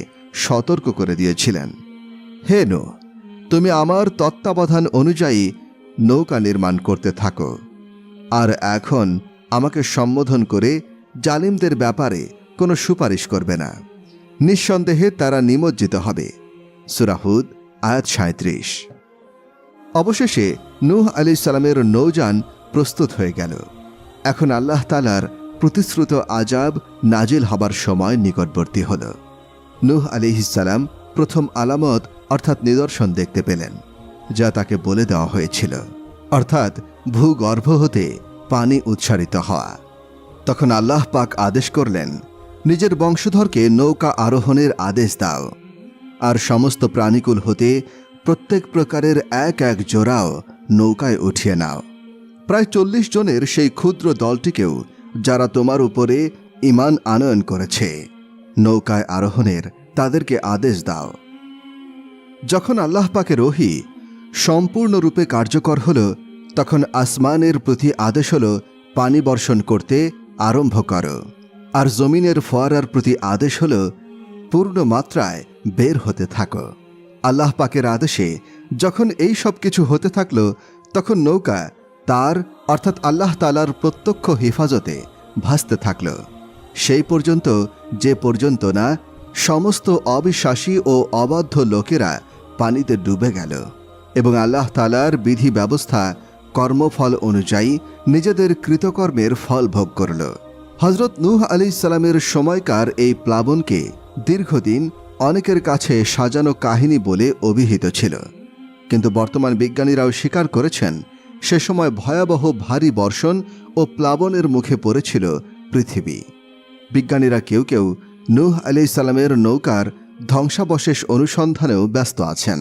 সতর্ক করে দিয়েছিলেন, হে নূহ, তুমি আমার তত্ত্বাবধান অনুযায়ী নৌকা নির্মাণ করতে থাকো, আর এখন আমাকে সম্বোধন করে জালিমদের ব্যাপারে কোনো সুপারিশ করবে না। নিঃসন্দেহে তারা নিমজ্জিত হবে। সূরা হুদ আয়াত ৩৭। অবশেষে নূহ আলাইহিস সালামের নৌযান প্রস্তুত হয়ে গেল এখন আল্লাহ তাআলার প্রতিশ্রুত আযাব নাজিল হবার সময় নিকটবর্তী হল। নূহ আলাইহিস সালাম প্রথম আলামত অর্থাৎ নিদর্শন দেখতে পেলেন, যা তাকে বলে দেওয়া হয়েছিল, অর্থাৎ ভূগর্ভ হতে পানি উচ্ছারিত হওয়া। তখন আল্লাহ পাক আদেশ করলেন, নিজের বংশধরকে নৌকা আরোহণের আদেশ দাও, আর সমস্ত প্রাণীকুল হতে প্রত্যেক প্রকারের এক এক জোড়াও নৌকায় উঠিয়ে নাও। প্রায় 40 জনের সেই ক্ষুদ্র দলটিকেও, যারা তোমার উপরে ঈমান আনয়ন করেছে, নৌকায় আরোহণের তাদেরকে আদেশ দাও। যখন আল্লাহ পাকের ওহী সম্পূর্ণরূপে কার্যকর হল, তখন আসমানের প্রতি আদেশ হল, পানি বর্ষণ করতে আরম্ভ করো, আর জমিনের ফোয়ারার প্রতি আদেশ হল, পূর্ণ মাত্রায় বের হতে থাকো। আল্লাহ পাকের আদেশে যখন এই সব কিছু হতে থাকল, তখন নৌকা তার অর্থাৎ আল্লাহ তাআলার প্রত্যক্ষ হেফাজতে ভাসতে থাকল, সেই পর্যন্ত যে পর্যন্ত না সমস্ত অবিশ্বাসী ও অবাধ্য লোকেরা পানিতে ডুবে গেল এবং আল্লাহ তাআলার বিধি ব্যবস্থা কর্মফল অনুযায়ী নিজেদের কৃতকর্মের ফল ভোগ করল। হযরত নূহ আলাইহিস সালামের সময়কার এই প্লাবনকে দীর্ঘদিন অনেকের কাছে সাজানো কাহিনী বলে অভিহিত ছিল, কিন্তু বর্তমান বিজ্ঞানীরাও স্বীকার করেছেন, সে সময় ভয়াবহ ভারী বর্ষণ ও প্লাবনের মুখে পড়েছিল পৃথিবী। বিজ্ঞানীরা কেউ কেউ নূহ আলাইহিস সালামের নৌকার ধ্বংসাবশেষ অনুসন্ধানেও ব্যস্ত আছেন।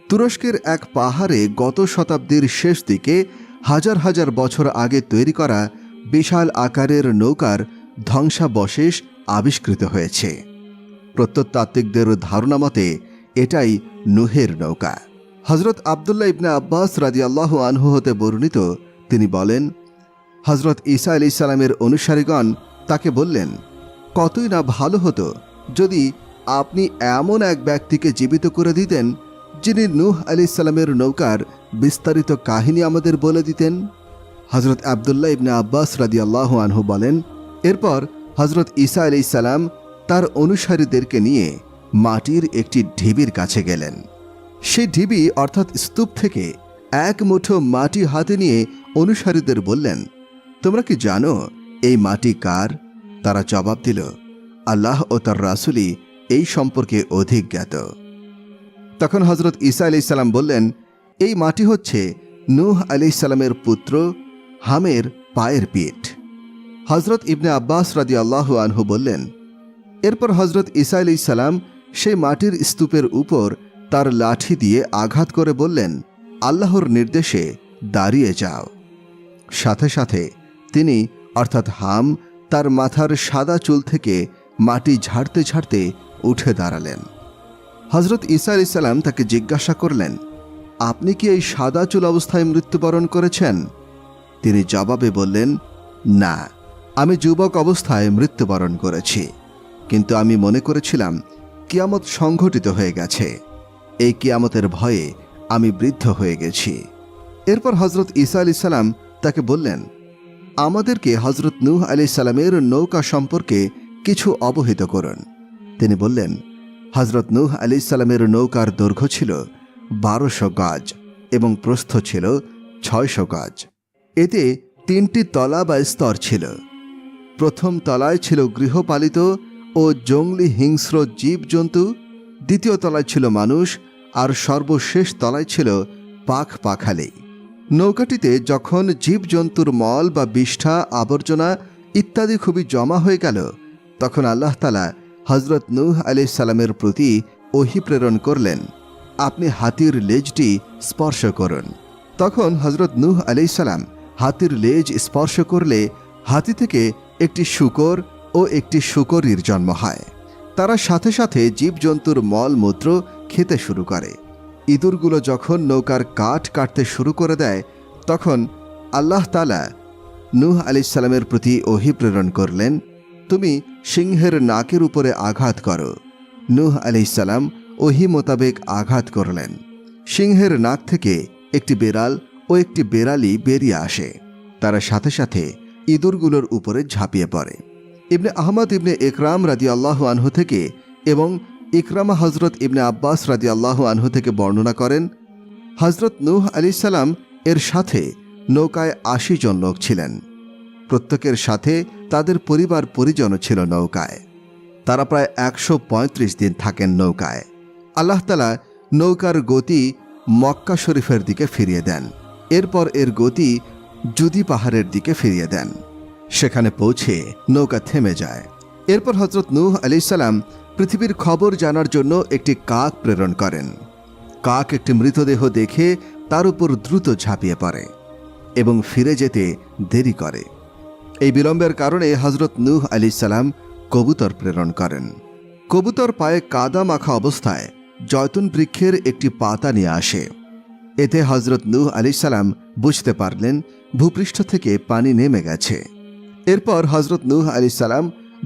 তুরস্কের এক পাহাড়ে গত শতাব্দীর শেষ দিকে হাজার হাজার বছর আগে তৈরি করা বিশাল আকারের নৌকার ধ্বংসাবশেষ আবিষ্কৃত হয়েছে। প্রত্নতাত্ত্বিকদের ধারণা মতে এটাই নূহের নৌকা। হযরত আব্দুল্লাহ ইবনে আব্বাস রাদিয়াল্লাহু আনহু হতে বর্ণিত, তিনি বলেন, হযরত ঈসা আলাইহিস সালামের অনুসারীগণ তাকে বললেন, কতই না ভালো হতো যদি আপনি এমন এক ব্যক্তিকে জীবিত করে দিতেন, যিনি নূহ আলাইহিস সালামের নৌকার বিস্তারিত কাহিনী আমাদের বলে দিতেন। হযরত আব্দুল্লাহ ইবনে আব্বাস রাদিয়াল্লাহু আনহু বলেন, এরপর হযরত ঈসা আলাইহিস সালাম তার অনুসারীদেরকে নিয়ে মাটির একটি ঢিবির কাছে গেলেন। সেই ঢিবি অর্থাৎ স্তূপ থেকে এক মুঠো মাটি হাতে নিয়ে অনুসারীদের বললেন, তোমরা কি জানো এই মাটি কার? তারা জবাব দিল, আল্লাহ ও তার রাসূলই এই সম্পর্কে অধিক জ্ঞাত। তখন হযরত ঈসা আলাইহিস সালাম বললেন, এই মাটি হচ্ছে নূহ আলাইহিস সালামের পুত্র হামের পায়ের পিঠ। হযরত ইবনে আব্বাস রাদিয়াল্লাহু আনহু বললেন, এরপর হযরত ঈসা আলাইহিস সালাম সেই মাটির স্তূপের উপর তার লাঠি দিয়ে আঘাত করে বললেন, আল্লাহর নির্দেশে দাঁড়িয়ে যাও। সাথে সাথে তিনি অর্থাৎ হাম তার মাথার সাদা চুল থেকে মাটি ঝাড়তে ঝাড়তে উঠে দাঁড়ালেন। হযরত ঈসা আলাইহিস সালাম তাকে জিজ্ঞাসা করলেন, আপনি কি এই সাদা চুল অবস্থায় মৃত্যুবরণ করেছেন? তিনি জবাবে বললেন, না, আমি যুবক অবস্থায় মৃত্যুবরণ করেছি, কিন্তু আমি মনে করেছিলাম কিয়ামত সংঘটিত হয়ে গেছে। এই কিয়ামতের ভয়ে আমি বৃদ্ধ হয়ে গেছি। এরপর হযরত ঈসা আলাইহিস সালাম তাকে বললেন, আমাদেরকে হযরত নূহ আলাইহিস সালামের নৌকা সম্পর্কে কিছু অবহিত করুন। তিনি বললেন, হযরত নূহ আলাইহিস সালামের নৌকার দৈর্ঘ্য ছিল 1200 গজ এবং প্রস্থ ছিল 600 গজ। এতে 3টি তলা বা স্তর ছিল। প্রথম তলায় ছিল গৃহপালিত ও জঙ্গলি হিংস্র জীবজন্তু, দ্বিতীয় তলায় ছিল মানুষ, আর সর্বশেষ তলায় ছিল পাখপাখালি। নৌকাটিতে যখন জীবজন্তুর মল বা বিষ্ঠা, আবর্জনা ইত্যাদি খুবই জমা হয়ে গেল, তখন আল্লাহ তাআলা হযরত নূহ আলাইহিস সালামের প্রতি ওহী প্রেরণ করলেন, আপনি হাতির লেজটি স্পর্শ করুন। তখন হযরত নূহ আলাইহিস সালাম হাতির লেজ স্পর্শ করলে হাতি থেকে একটি শূকর ও একটি শূকরীর জন্ম হয়। তারা সাথে সাথে জীবজন্তুর মলমূত্র খেতে শুরু করে। ইঁদুরগুলো যখন নৌকার কাঠ কাটতে শুরু করে দেয়, তখন আল্লাহ তাআলা নূহ আলাইহিস সালামের প্রতি ওহী প্রেরণ করলেন, তুমি সিংহের নাকের উপরে আঘাত করো। নূহ আলাইহিস সালাম ওহী মোতাবেক আঘাত করলেন। সিংহের নাক থেকে একটি বেড়াল ও একটি বেড়ালি বেরিয়ে আসে। তারা সাথে সাথে ইঁদুরগুলোর উপরে ঝাঁপিয়ে পড়ে। ইবনে আহমদ ইবনে ইকরাম রাদিয়াল্লাহু আনহু থেকে এবং ইকরামা হযরত ইবনে আব্বাস রাদিয়াল্লাহু আনহু থেকে বর্ণনা করেন, হযরত নূহ আলাইহিস সালাম এর সাথে নৌকায় 80 জন লোক ছিলেন। প্রত্যেকের সাথে তাদের পরিবার পরিজনও ছিল নৌকায়। তারা প্রায় 135 দিন থাকেন নৌকায়। আল্লাহ তাআলা নৌকার গতি মক্কা শরীফের দিকে ফিরিয়ে দেন। এরপর এর গতি জুদি পাহাড়ের দিকে ফিরিয়ে দেন। সেখানে পৌঁছে নৌকা থেমে যায়। এরপর হযরত নূহ আলাইহিস সালাম পৃথিবীর খবর জানার জন্য একটি কাক প্রেরণ করেন। কাক একটি মৃতদেহ দেখে তার উপর দ্রুত ঝাঁপিয়ে পড়ে এবং ফিরে যেতে দেরি করে। এই বিলম্বের কারণে হযরত নূহ আলাইহিস সালাম কবুতর প্রেরণ করেন। কবুতর পায়ে কাদা মাখা অবস্থায় জয়তুন বৃক্ষের একটি পাতা নিয়ে আসে। এতে হযরত নূহ আলাইহিস সালাম বুঝতে পারলেন ভূপৃষ্ঠ থেকে পানি নেমে গেছে। এরপর হযরত নূহ আলাইহিস সালাম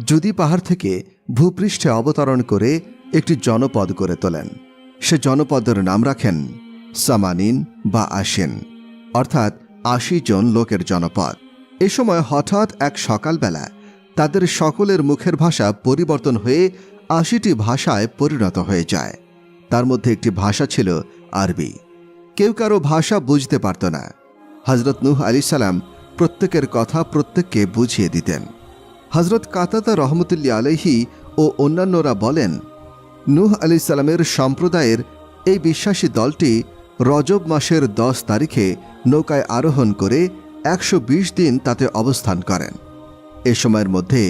জুদি পাহাড় থেকে ভূপৃষ্ঠে অবতরণ করে একটি জনপদ গড়ে তোলেন। সে জনপদের নাম রাখেন সামানিন বা আশিন, অর্থাৎ ৮০ জন লোকের জনপদ। এ সময় হঠাৎ এক সকালবেলা তাদের সকলের মুখের ভাষা পরিবর্তন হয়ে ৮০টি ভাষায় পরিণত হয়ে যায়। তার মধ্যে একটি ভাষা ছিল আরবি। কেউ কারো ভাষা বুঝতে পারত না। হযরত নূহ আলাইহিস সালাম প্রত্যেকের কথা প্রত্যেককে বুঝিয়ে দিতেন। হযরত কাতাদা রহমতুল্লাহ আলাইহি ও অন্যান্যরা বলেন, নূহ আলাইহিস সালামের সম্প্রদায়ের এই বিশ্বাসী দলটি রজব মাসের 10 তারিখে নৌকায় আরোহণ করে 120 দিন তাতে অবস্থান করেন। এ সময়ের মধ্যে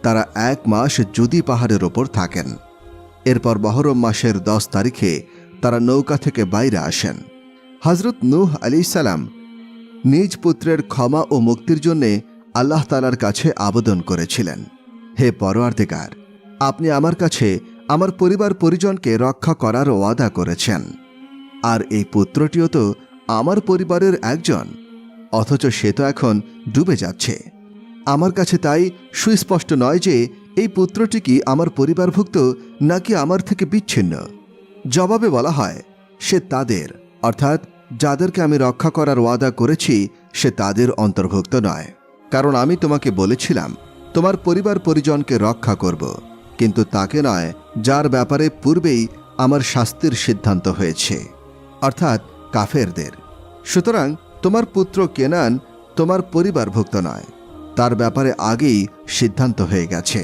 তারা 1 মাস জুদি পাহাড়ের ওপর থাকেন। এরপর মহরম মাসের 10 তারিখে তারা নৌকা থেকে বাইরে আসেন। হযরত নূহ আলাইহিস সালাম নিজ পুত্রের ক্ষমা ও মুক্তির জন্যে আল্লাহ তাআলার কাছে আবেদন করেছিলেন, হে পরওয়ারদিগার, আপনি আমার কাছে আমার পরিবার পরিজনকে রক্ষা করার ওয়াদা করেছেন, আর এই পুত্রটিও তো আমার পরিবারের একজন, অথচ সে তো এখন ডুবে যাচ্ছে। আমার কাছে তাই সুস্পষ্ট নয় যে এই পুত্রটি কি আমার পরিবারভুক্ত নাকি আমার থেকে বিচ্ছিন্ন। জবাবে বলা হয়, সে তাদের, অর্থাৎ যাদেরকে আমি রক্ষা করার ওয়াদা করেছি সে তাদের অন্তর্ভুক্ত নয়। কারণ আমি তোমাকে বলেছিলাম তোমার পরিবার পরিজনকে রক্ষা করব, কিন্তু তাকে নয় যার ব্যাপারে পূর্বেই আমার শাস্তির সিদ্ধান্ত হয়েছে, অর্থাৎ কাফেরদের। সুতরাং তোমার পুত্র কেনান তোমার পরিবারভুক্ত নয়, তার ব্যাপারে আগেই সিদ্ধান্ত হয়ে গেছে।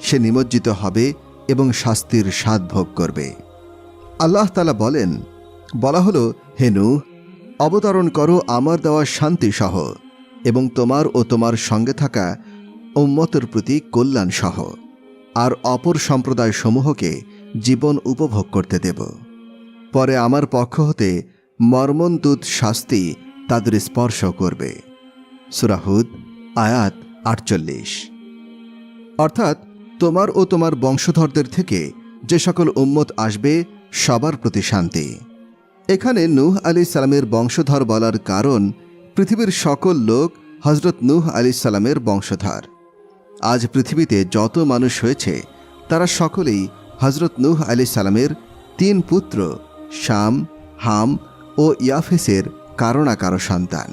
সে নিমজ্জিত হবে এবং শাস্তির স্বাদ ভোগ করবে। আল্লাহ তাআলা বলেন, বলা হলো, হে নূহ, অবতরণ করো আমার দেওয়া শান্তি সহ এবং তোমার ও তোমার সঙ্গে থাকা উম্মতের প্রতি কল্যাণ সহ, আর অপর সম্প্রদায় সমূহকে জীবন উপভোগ করতে দেব। পরে আমার পক্ষ হতে মর্মন্তুদ শাস্তি তাদের স্পর্শ করবে। সূরা হুদ আয়াত ৪৮। অর্থাৎ তোমার ও তোমার বংশধরদের থেকে যে সকল উম্মত আসবে সবার প্রতি শান্তি। এখানে নূহ আলাইহিস সালামের বংশধর বলার কারণ পৃথিবীর সকল লোক হযরত নূহ আলাইহিস সালামের বংশধর। আজ পৃথিবীতে যত মানুষ হয়েছে তারা সকলেই হযরত নূহ আলাইহিস সালামের 3 পুত্র শাম, হাম ও ইয়াফেসের কারো না কারো সন্তান।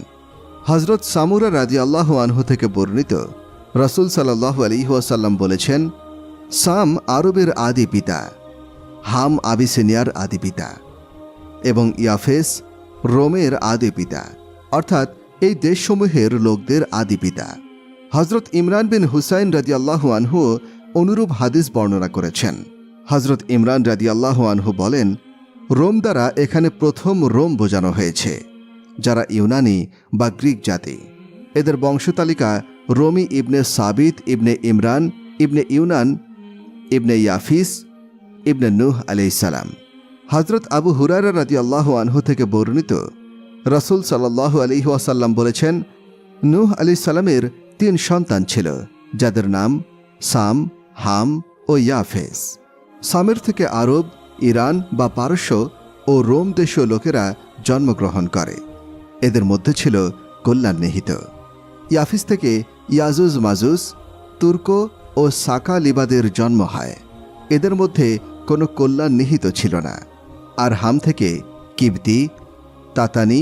হযরত সামুরা রাদিয়াল্লাহু আনহু থেকে বর্ণিত, রাসূল সাল্লাল্লাহু আলাইহি ওয়াসাল্লাম বলেছেন, সাম আরবের আদি পিতা, হাম আবিসিনিয়ার আদি পিতা এবং ইয়াফেস রোমের আদি পিতা, অর্থাৎ এই দেশসমূহের লোকদের আদি পিতা। হযরত ইমরান বিন হুসাইন রাদিয়াল্লাহু আনহু অনুরূপ হাদিস বর্ণনা করেছেন। হযরত ইমরান রাদিয়াল্লাহু আনহু বলেন, রোম দ্বারা এখানে প্রথম রোম বোঝানো হয়েছে, যারা ইউনানি বা গ্রিক জাতি। এদের বংশতালিকা রোমি ইবনে সাবিত ইবনে ইমরান ইবনে ইউনান ইবনে ইয়াফিস ইবনে নূহ আলাইহিস সালাম। হযরত আবু হুরায়রা রাদিয়াল্লাহু আনহু থেকে বর্ণিত, রাসূল সাল্লাল্লাহু আলাইহি ওয়াসাল্লাম বলেছেন, নূহ আলাইহিস সালামের 3 সন্তান ছিল, যাদের নাম সাম, হাম ও ইয়াফেস। সামের থেকে আরব, ইরান বা পারস্য ও রোম দেশীয় লোকেরা জন্মগ্রহণ করে। এদের মধ্যে ছিল কল্যাণ নিহিত। ইয়াফিস থেকে ইয়াজুজ মাজুজ, তুর্ক ও সাকা লিবাদের জন্ম হয়। এদের মধ্যে কোনো কল্যাণ নিহিত ছিল না। আর হাম থেকে কিবতি, তাতানি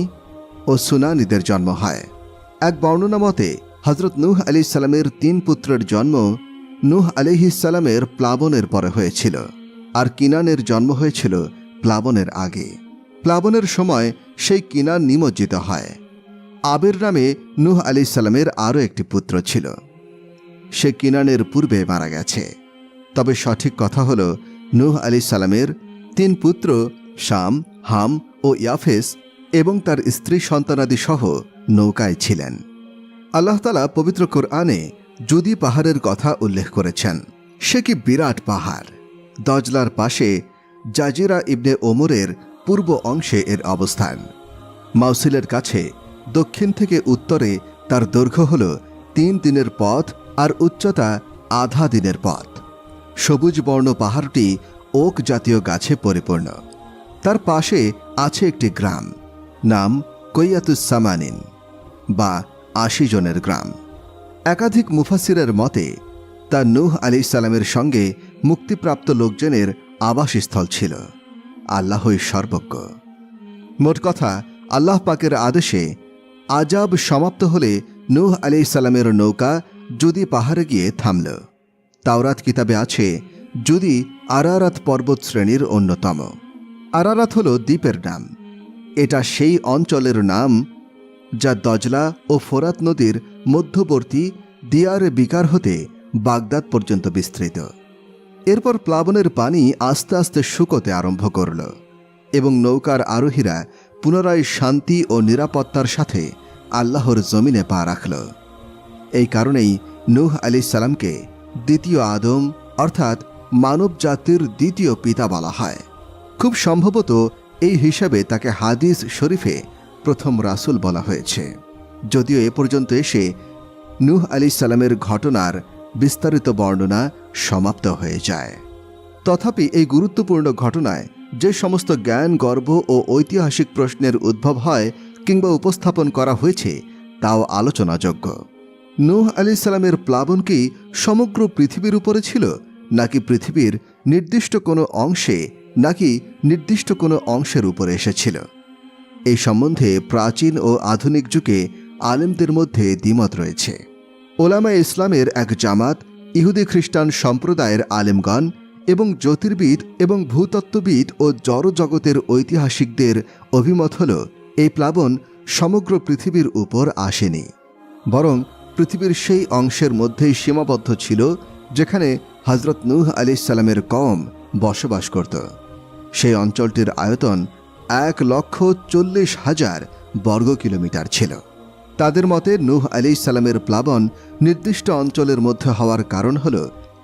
ও সুনানিদের জন্ম হয়। এক বর্ণনা মতে হযরত নূহ আলাইহিস সালামের 3 পুত্রের জন্ম নূহ আলাইহিস সালামের প্লাবনের পরে হয়েছিল, আর কিনানের জন্ম হয়েছিল প্লাবনের আগে। প্লাবনের সময় সেই কিনান নিমজ্জিত হয়। আবের নামে নূহ আলাইহিসসালামের আরও একটি পুত্র ছিল। সে কিনানের পূর্বে মারা গেছে। তবে সঠিক কথা হল নূহ আলাইহিসসালামের 3 পুত্র শাম, হাম ও ইয়াফেস এবং তার স্ত্রী সন্তানাদি সহ নৌকায় ছিলেন। আল্লাহ তাআলা পবিত্র কোরআনে জুদি পাহাড়ের কথা উল্লেখ করেছেন। সে কি বিরাট পাহাড়! দজলার পাশে জাজিরা ইবনে ওমরের পূর্ব অংশে এর অবস্থান। মাউসিলের কাছে দক্ষিণ থেকে উত্তরে তার দৈর্ঘ্য হল 3 দিনের পথ আর উচ্চতা আধা দিনের পথ। সবুজ বর্ণ পাহাড়টি ওক জাতীয় গাছে পরিপূর্ণ। তার পাশে আছে একটি গ্রাম, নাম কৈয়াতুস সামানিন বা 80 জনের গ্রাম। একাধিক মুফাসসিরের মতে তা নূহ আলাইহিসসালামের সঙ্গে মুক্তিপ্রাপ্ত লোকজনের আবাসস্থল ছিল। আল্লাহই সর্বজ্ঞ। মোট কথা, আল্লাহ পাকের আদেশে আজাব সমাপ্ত হলে নূহ আলাইহিসসালামের নৌকা জুদি পাহাড়ে গিয়ে থামল। তাওরাত কিতাবে আছে জুদি আরারাত পর্বত শ্রেণীর অন্যতম। আরারাত হল দ্বীপের নাম। এটা সেই অঞ্চলের নাম যা দজলা ও ফোরাত নদীর মধ্যবর্তী দিয়ার বিকার হতে বাগদাদ পর্যন্ত বিস্তৃত। এরপর প্লাবনের পানি আস্তে আস্তে শুকোতে আরম্ভ করল এবং নৌকার আরোহীরা পুনরায় শান্তি ও নিরাপত্তার সাথে আল্লাহর জমিনে পা রাখল। এই কারণেই নূহ আলাইহিসসালামকে দ্বিতীয় আদম অর্থাৎ মানব জাতির দ্বিতীয় পিতা বলা হয়। খুব সম্ভবত এই হিসাবে তাকে হাদিস শরীফে প্রথম রাসূল বলা হয়েছে। যদিও এ পর্যন্ত এসে নূহ আলাইহিসসালামের ঘটনার বিস্তারিত বর্ণনা সমাপ্ত হয়ে যায়। তথাপি এই গুরুত্বপূর্ণ ঘটনায় যে সমস্ত জ্ঞান, গর্ব ও ঐতিহাসিক প্রশ্নের উদ্ভব হয় কিংবা উপস্থাপন করা হয়েছে তাও আলোচনাযোগ্য। নূহ আলাইহিসসালামের প্লাবন কি সমগ্র পৃথিবীর উপরে ছিল, নাকি পৃথিবীর নির্দিষ্ট কোনো অংশে, নাকি নির্দিষ্ট কোনো অংশের উপরে এসেছিল? এই সম্বন্ধে প্রাচীন ও আধুনিক যুগে আলেমদের মধ্যে দ্বিমত রয়েছে। ওলামায়ে ইসলামের এক জামাত, ইহুদি খ্রিস্টান সম্প্রদায়ের আলেমগণ এবং জ্যোতির্বিদ এবং ভূতত্ত্ববিদ ও জড়জগতের ঐতিহাসিকদের অভিমত হল এই প্লাবন সমগ্র পৃথিবীর উপর আসেনি, বরং পৃথিবীর সেই অংশের মধ্যেই সীমাবদ্ধ ছিল যেখানে হযরত নূহ আলাইহিসসালামের কওম বসবাস করত। সেই অঞ্চলটির আয়তন 1,40,000 বর্গ কিলোমিটার ছিল। তাদের মতে নূহ আলাইহিসসালামের প্লাবন নির্দিষ্ট অঞ্চলের মধ্যে হওয়ার কারণ হল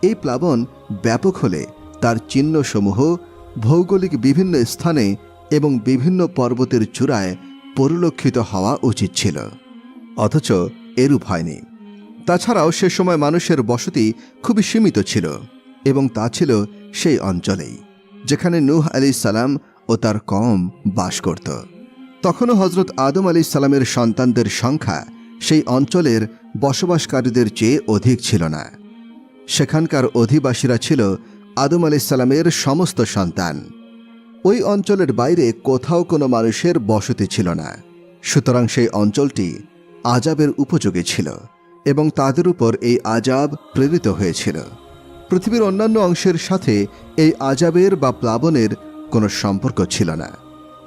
এই প্লাবন ব্যাপক হলে তার চিহ্নসমূহ ভৌগোলিক বিভিন্ন স্থানে এবং বিভিন্ন পর্বতের চূড়ায় পরিলক্ষিত হওয়া উচিত ছিল, অথচ এরূপ হয়নি। তাছাড়াও সে সময় মানুষের বসতি খুবই সীমিত ছিল এবং তা ছিল সেই অঞ্চলেই যেখানে নূহ আলাইহিসসালাম ও তার কওম বাস করত। তখনও হযরত আদম আলাইহিসসালামের সন্তানদের সংখ্যা সেই অঞ্চলের বসবাসকারীদের চেয়ে অধিক ছিল না। সেখানকার অধিবাসীরা ছিল আদম আলাইহিসসালামের সমস্ত সন্তান। ওই অঞ্চলের বাইরে কোথাও কোনো মানুষের বসতি ছিল না। সুতরাং সেই অঞ্চলটি আজাবের উপযোগী ছিল এবং তাদের উপর এই আজাব প্রেরিত হয়েছিল। পৃথিবীর অন্যান্য অংশের সাথে এই আজাবের বা প্লাবনের কোনো সম্পর্ক ছিল না।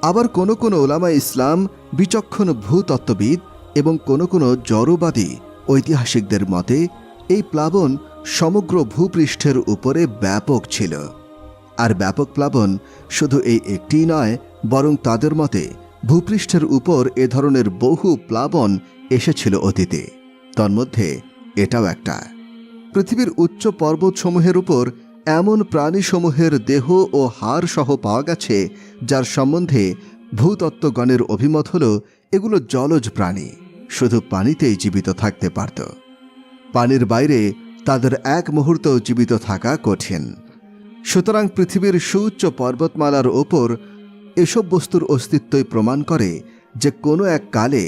আবার কোনো কোনো ওলামায়ে ইসলাম, বিচক্ষণ ভূতত্ত্ববিদ এবং কোনো কোনো জড়বাদী ঐতিহাসিকদের মতে এই প্লাবন সমগ্র ভূপৃষ্ঠের উপরে ব্যাপক ছিল। আর ব্যাপক প্লাবন শুধু এই একটিই নয়, বরং তাদের মতে ভূপৃষ্ঠের উপর এ ধরনের বহু প্লাবন এসেছিল অতীতে। তন্মধ্যে এটাও একটা। পৃথিবীর উচ্চ পর্বতসমূহের উপর এমন প্রাণীসমূহের দেহ ও হাড় সহ পাওয়া গেছে যার সম্বন্ধে ভূতত্ত্বগণের অভিমত হল এগুলো জলজ প্রাণী, শুধু পানিতেই জীবিত থাকতে পারত। পানির বাইরে তাদের এক মুহূর্তও জীবিত থাকা কঠিন। সুতরাং পৃথিবীর সুউচ্চ পর্বতমালার ওপর এসব বস্তুর অস্তিত্বই প্রমাণ করে যে কোনো এক কালে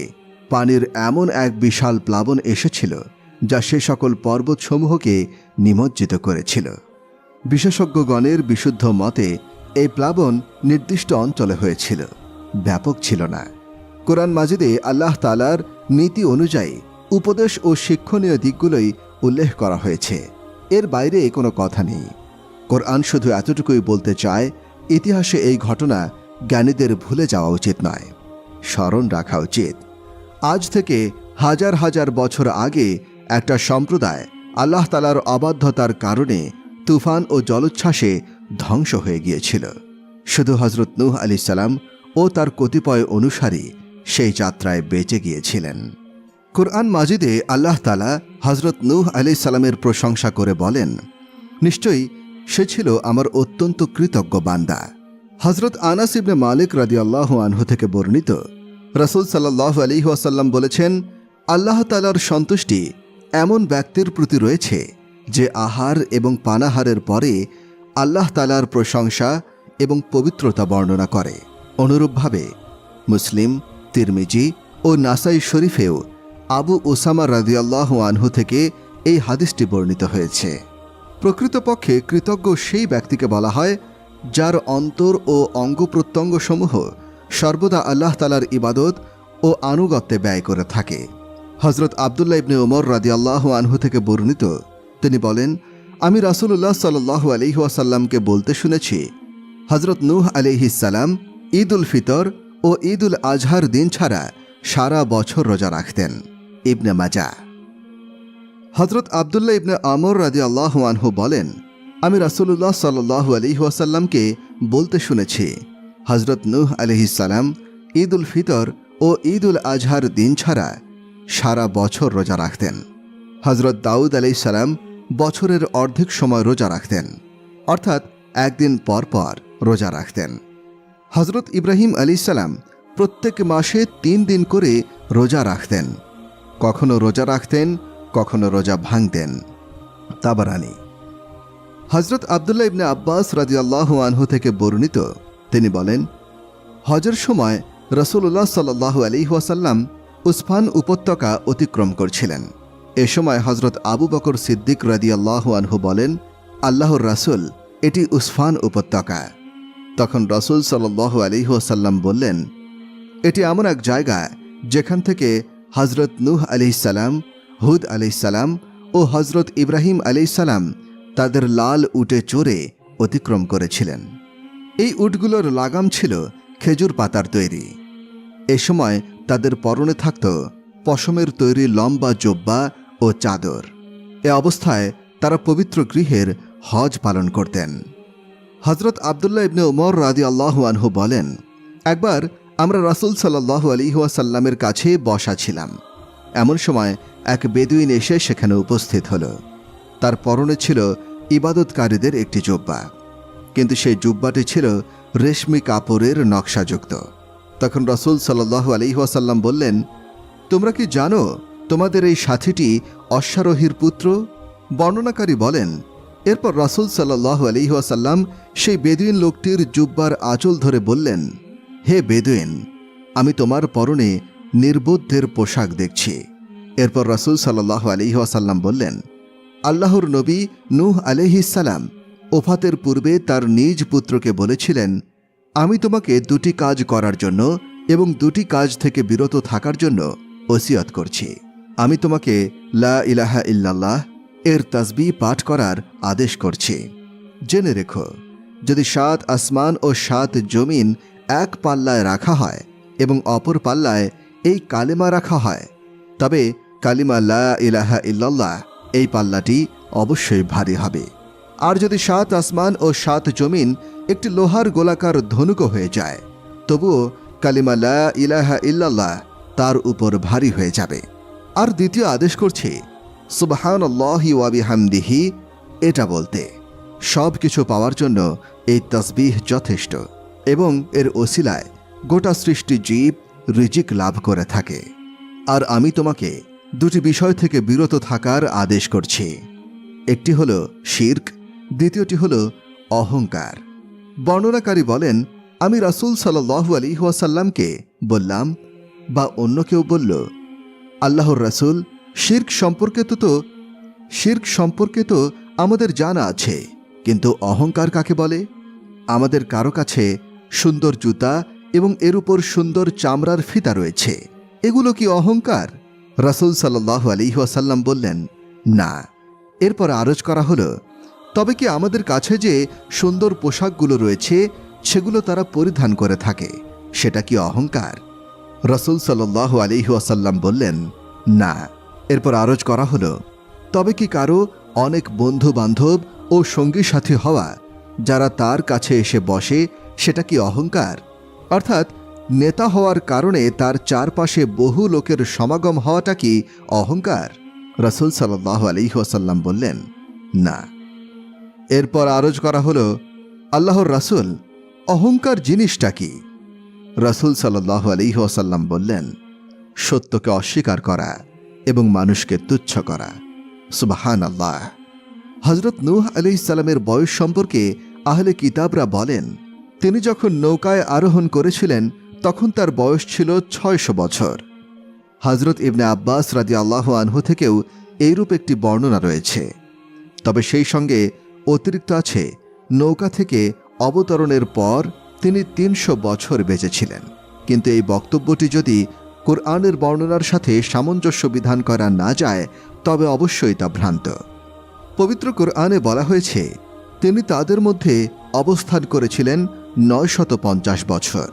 পানির এমন এক বিশাল প্লাবন এসেছিল যা সে সকল পর্বতসমূহকে নিমজ্জিত করেছিল। বিশেষজ্ঞগণের বিশুদ্ধ মতে এই প্লাবন নির্দিষ্ট অঞ্চলে হয়েছিল, ব্যাপক ছিল না। কোরআন মাজিদে আল্লাহ তাআলার নীতি অনুযায়ী উপদেশ ও শিক্ষণীয় দিকগুলোই উল্লেখ করা হয়েছে, এর বাইরে কোনো কথা নেই। কোরআন শুধু এতটুকুই বলতে চায়, ইতিহাসে এই ঘটনা জ্ঞানীদের ভুলে যাওয়া উচিত নয়, স্মরণ রাখা উচিত। আজ থেকে হাজার হাজার বছর আগে একটা সম্প্রদায় আল্লাহ তাআলার অবাধ্যতার কারণে তুফান ও জলোচ্ছ্বাসে ধ্বংস হয়ে গিয়েছিল। শুধু হযরত নূহ আলাইহিস সালাম ও তার কতিপয় অনুসারী সেই যাত্রায় বেঁচে গিয়েছিলেন। কুরআন মাজিদে আল্লাহ তাআলা হযরত নূহ আলাইহিস সালামের প্রশংসা করে বলেন, নিশ্চয়ই সে ছিল আমার অত্যন্ত কৃতজ্ঞ বান্দা। হযরত আনাস ইবনে মালিক রাদিয়াল্লাহু আনহু থেকে বর্ণিত, রাসূল সাল্লাল্লাহু আলাইহি ওয়াসাল্লাম বলেছেন, আল্লাহ তাআলার সন্তুষ্টি এমন ব্যক্তির প্রতি রয়েছে যে আহার এবং পানাহারের পরে আল্লাহ তাআলার প্রশংসা এবং পবিত্রতা বর্ণনা করে। অনুরূপভাবে মুসলিম, তিরমিজি ও নাসাই শরীফেও আবু উসামা রাদিয়াল্লাহু আনহু থেকে এই হাদিসটি বর্ণিত হয়েছে। প্রকৃতপক্ষে কৃতজ্ঞ সেই ব্যক্তিকে বলা হয় যার অন্তর ও অঙ্গ প্রত্যঙ্গসমূহ সর্বদা আল্লাহ তাআলার ইবাদত ও আনুগত্যে ব্যয় করে থাকে। হযরত আব্দুল্লাহ ইবনে ওমর রাদিয়াল্লাহু আনহু থেকে বর্ণিত, তিনি বলেন, আমি রাসূলুল্লাহ সাল্লাল্লাহু আলাইহি ওয়াসাল্লামকে বলতে শুনেছি, হযরত নূহ আলাইহিস সালাম ঈদ উল ফিতর ও ঈদ উল আজহার দিন ছাড়া সারা বছর রোজা রাখতেন। ইবনে মাজাহ। হযরত আব্দুল্লাহ ইবনে আমর রাদিয়াল্লাহু আনহু বলেন, আমি রাসূলুল্লাহ সাল্লাল্লাহু আলাইহি ওয়াসাল্লামকে বলতে শুনেছি, হযরত নূহ আলাইহিস সালাম ঈদ উল ফিতর ও ঈদ উল আজহার দিন ছাড়া সারা বছর রোজা রাখতেন। হযরত দাউদ আলাইহিস সালাম বছরের অর্ধেক সময় রোজা রাখতেন, অর্থাৎ একদিন পর পর রোজা রাখতেন। হযরত ইব্রাহিম আলাইহিস সালাম প্রত্যেক মাসে 3 দিন করে রোজা রাখতেন। কখনো রোজা রাখতেন, কখনো রোজা ভাঙতেন। তাবারানী। হযরত আব্দুল্লাহ ইবনে আব্বাস রাদিয়াল্লাহু আনহু থেকে বর্ণিত, তিনি বলেন, হজের সময় রাসূলুল্লাহ সাল্লাল্লাহু আলাইহি ওয়াসাল্লাম উসফান উপত্যকা অতিক্রম করছিলেন। এ সময় হযরত আবু বকর সিদ্দিক রাদিয়াল্লাহু আনহু বলেন, আল্লাহর রাসূল, এটি উসফান উপত্যকা। তখন রাসূল সাল্লাল্লাহু আলাইহি ওয়াসাল্লাম বললেন, এটি এমন এক জায়গা যেখান থেকে হযরত নূহ আলাইহিস সালাম, হুদ আলাইহিস সালাম ও হযরত ইব্রাহিম আলাইহিস সালাম তাদের লাল উটে চড়ে অতিক্রম করেছিলেন। এই উটগুলোর লাগাম ছিল খেজুর পাতার তৈরি। এ সময় তাদের পরনে থাকত পশমের তৈরি লম্বা জোব্বা ও চাদর। এ অবস্থায় তারা পবিত্র গৃহের হজ পালন করতেন। হযরত আব্দুল্লাহ ইবনে ওমর রাদিয়াল্লাহু আনহু বলেন, একবার আমরা রাসূল সাল্লাল্লাহু আলাইহি ওয়াসাল্লামের কাছে বসা ছিলাম। এমন সময় এক বেদুইন এসে সেখানে উপস্থিত হল। তার পরনে ছিল ইবাদতকারীদের একটি জুব্বা, কিন্তু সেই জুব্বাটি ছিল রেশমি কাপড়ের নকশাযুক্ত। তখন রাসূল সাল্লাল্লাহু আলাইহি ওয়াসাল্লাম বললেন, তোমরা কি জানো তোমাদের এই সাথীটি অশ্বারোহীর পুত্র? বর্ণনাকারী বলেন, এরপর রাসূল সাল্লাল্লাহু আলাইহি ওয়াসাল্লাম সেই বেদুইন লোকটির জুব্বার আঁচল ধরে বললেন, হে বেদুইন, আমি তোমার পরনে নির্বোধের পোশাক দেখছি। এরপর রাসূল সাল্লাল্লাহু আলাইহি ওয়াসাল্লাম বললেন, আল্লাহর নবী নূহ আলাইহিস সালাম ওফাতের পূর্বে তার নিজ পুত্রকে বলেছিলেন, আমি তোমাকে 2টি কাজ করার জন্য এবং 2টি কাজ থেকে বিরত থাকার জন্য ওসিয়ত করছি। আমি তোমাকে লা ইলাহা ইল্লাল্লাহ এর তাসবিহ পাঠ করার আদেশ করছি। জেনে রেখো, যদি 7 আসমান ও 7 জমিন এক পাল্লায় রাখা হয় এবং অপর পাল্লায় এই কালেমা রাখা হয়, তবে কালিমা লা ইলাহা ইল্লাল্লাহ এই পাল্লাটি অবশ্যই ভারী হবে। আর যদি 7 আসমান ও 7 জমিন একটি লোহার গোলাকার ধনুক হয়ে যায়, তবুও কালিমা লা ইলাহা ইল্লাল্লাহ তার উপর ভারী হয়ে যাবে। আর দ্বিতীয় আদেশ করছি, সুবহানাল্লাহি ওয়া বিহামদিহি এটা বলতে। সব কিছু পাওয়ার জন্য এই তাসবিহ যথেষ্ট এবং এর ওসিলায় গোটা সৃষ্টি জীব রিজিক লাভ করে থাকে। আর আমি তোমাকে 2টি বিষয় থেকে বিরত থাকার আদেশ করছি। একটি হলো শিরক, দ্বিতীয়টি হলো অহংকার। বর্ণনাকারী বলেন, আমি রাসূল সাল্লাল্লাহু আলাইহি ওয়াসাল্লামকে বললাম, বা অন্য কেউ বলল, আল্লাহর রাসূল, শিরক সম্পর্কে তো আমাদের জানা আছে, কিন্তু অহংকার কাকে বলে? আমাদের কারো কাছে সুন্দর জুতা এবং এর উপর সুন্দর চামড়ার ফিতা রয়েছে, এগুলো কি অহংকার? রাসূল সাল্লাল্লাহু আলাইহি ওয়াসাল্লাম বললেন, না। এরপর আরজ করা হলো, তবে কি আমাদের কাছে যে সুন্দর পোশাকগুলো রয়েছে সেগুলো তারা পরিধান করে থাকে, সেটা কি অহংকার? রাসূল সাল্লাল্লাহু আলাইহি ওয়াসাল্লাম বললেন, না। এরপর আরজ করা হলো, তবে কি কারো অনেক বন্ধু বান্ধব ও সঙ্গী সাথী হওয়া যারা তার কাছে এসে বসে সেটা কি অহংকার? অর্থাৎ নেতা হওয়ার কারণে তার চারপাশে বহু লোকের সমাগম হওয়াটা কি অহংকার? রাসূল সাল্লাল্লাহু আলাইহি ওয়াসাল্লাম বললেন, না। এরপর আরজ করা হলো, আল্লাহর রাসূল, অহংকার জিনিসটা কি? রাসূল সাল্লাল্লাহু আলাইহি ওয়াসাল্লাম বললেন, সত্যকে অস্বীকার করা এবং মানুষকে তুচ্ছ করা। সুবহানাল্লাহ। হযরত নূহ আলাইহিস সালামের বয়স সম্পর্কে আহলে কিতাবরা বলেন, তিনি যখন নৌকায় আরোহণ করেছিলেন তখন তার বয়স ছিল 600 বছর। হযরত ইবনে আব্বাস রাদিয়াল্লাহু আনহু থেকেও এইরূপ একটি বর্ণনা রয়েছে। তবে সেই সঙ্গে অতিরিক্ত আছে, নৌকা থেকে অবতরণের পর তিনি 300 বছর বেঁচেছিলেন। কিন্তু এই বক্তব্যটি যদি কুরআনের বর্ণনার সাথে সামঞ্জস্য বিধান করা না যায় তবে অবশ্যই তা ভ্রান্ত। পবিত্র কুরআনে বলা হয়েছে, তিনি তাদের মধ্যে অবস্থান করেছিলেন 950 বছর।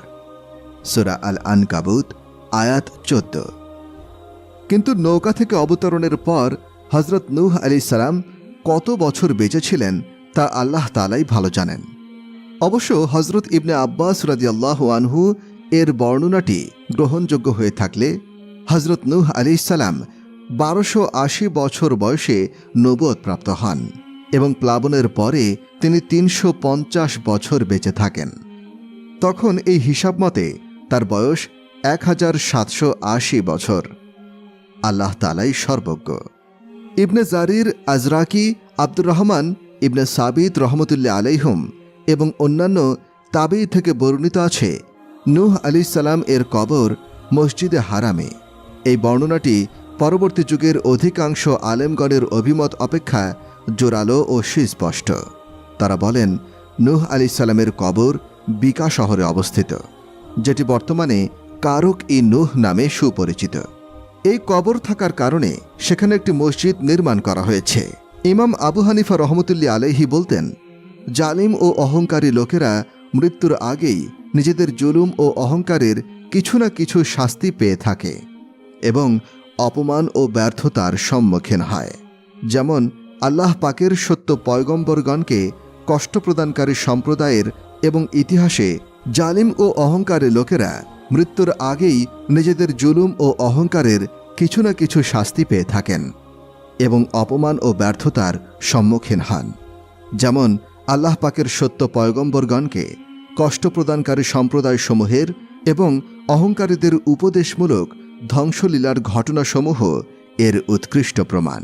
সূরা আল আনকাবুত আয়াত 14। কিন্তু নৌকা থেকে অবতরণের পর হযরত নূহ আলাইহিস সালাম কত বছর বেঁচেছিলেন তা আল্লাহ তাআলাই ভালো জানেন। অবশ্য হযরত ইবনে আব্বাস রাদিয়াল্লাহু আনহু এর বর্ণনাটি গ্রহণযোগ্য হয়ে থাকলে হযরত নূহ আলাইহিস সালাম 1280 বছর বয়সে নবুয়ত প্রাপ্ত হন এবং প্লাবনের পরে তিনি 350 বছর বেঁচে থাকেন। তখন এই হিসাব মতে তার বয়স 1780 বছর। আল্লাহ তাআলাই সর্বজ্ঞ। ইবনে জারির আজরাকি, আব্দুর রহমান ইবনে সাবিত রহমতুল্লাহ আলাইহুম এবং অন্যান্য তাবেঈ থেকে বর্ণিত আছে, নূহ আলাইহিস সালাম এর কবর মসজিদে হারামে। এই বর্ণনাটি পরবর্তী যুগের অধিকাংশ আলেমগণের অভিমত অপেক্ষা জোরালো ও সুস্পষ্ট। তারা বলেন, নূহ আলাইহিস সালামের কবর বিকা শহরে অবস্থিত, যেটি বর্তমানে কারক-ই-নূহ নামে সুপরিচিত। এই কবর থাকার কারণে সেখানে একটি মসজিদ নির্মাণ করা হয়েছে। ইমাম আবু হানিফা রহমতুল্লাহ আলাইহি বলতেন, জালিম ও অহংকারী লোকেরা মৃত্যুর আগেই নিজেদের জুলুম ও অহংকারের কিছু না কিছু শাস্তি পেয়ে থাকে এবং অপমান ও ব্যর্থতার সম্মুখীন হয়। যেমন আল্লাহ পাকের সত্য পয়গম্বরগণকে কষ্ট প্রদানকারী সম্প্রদায়ের এবং ইতিহাসে জালিম ও অহংকারী লোকেরা মৃত্যুর আগেই নিজেদের জুলুম ও অহংকারের কিছু না কিছু শাস্তি পেয়ে থাকেন এবং অপমান ও ব্যর্থতার সম্মুখীন হন। যেমন আল্লাহ পাকের সত্য পয়গম্বরগণকে কষ্ট প্রদানকারী সম্প্রদায়সমূহের এবং অহংকারীদের উপদেশমূলক ধ্বংসলীলার ঘটনাসমূহ এর উৎকৃষ্ট প্রমাণ।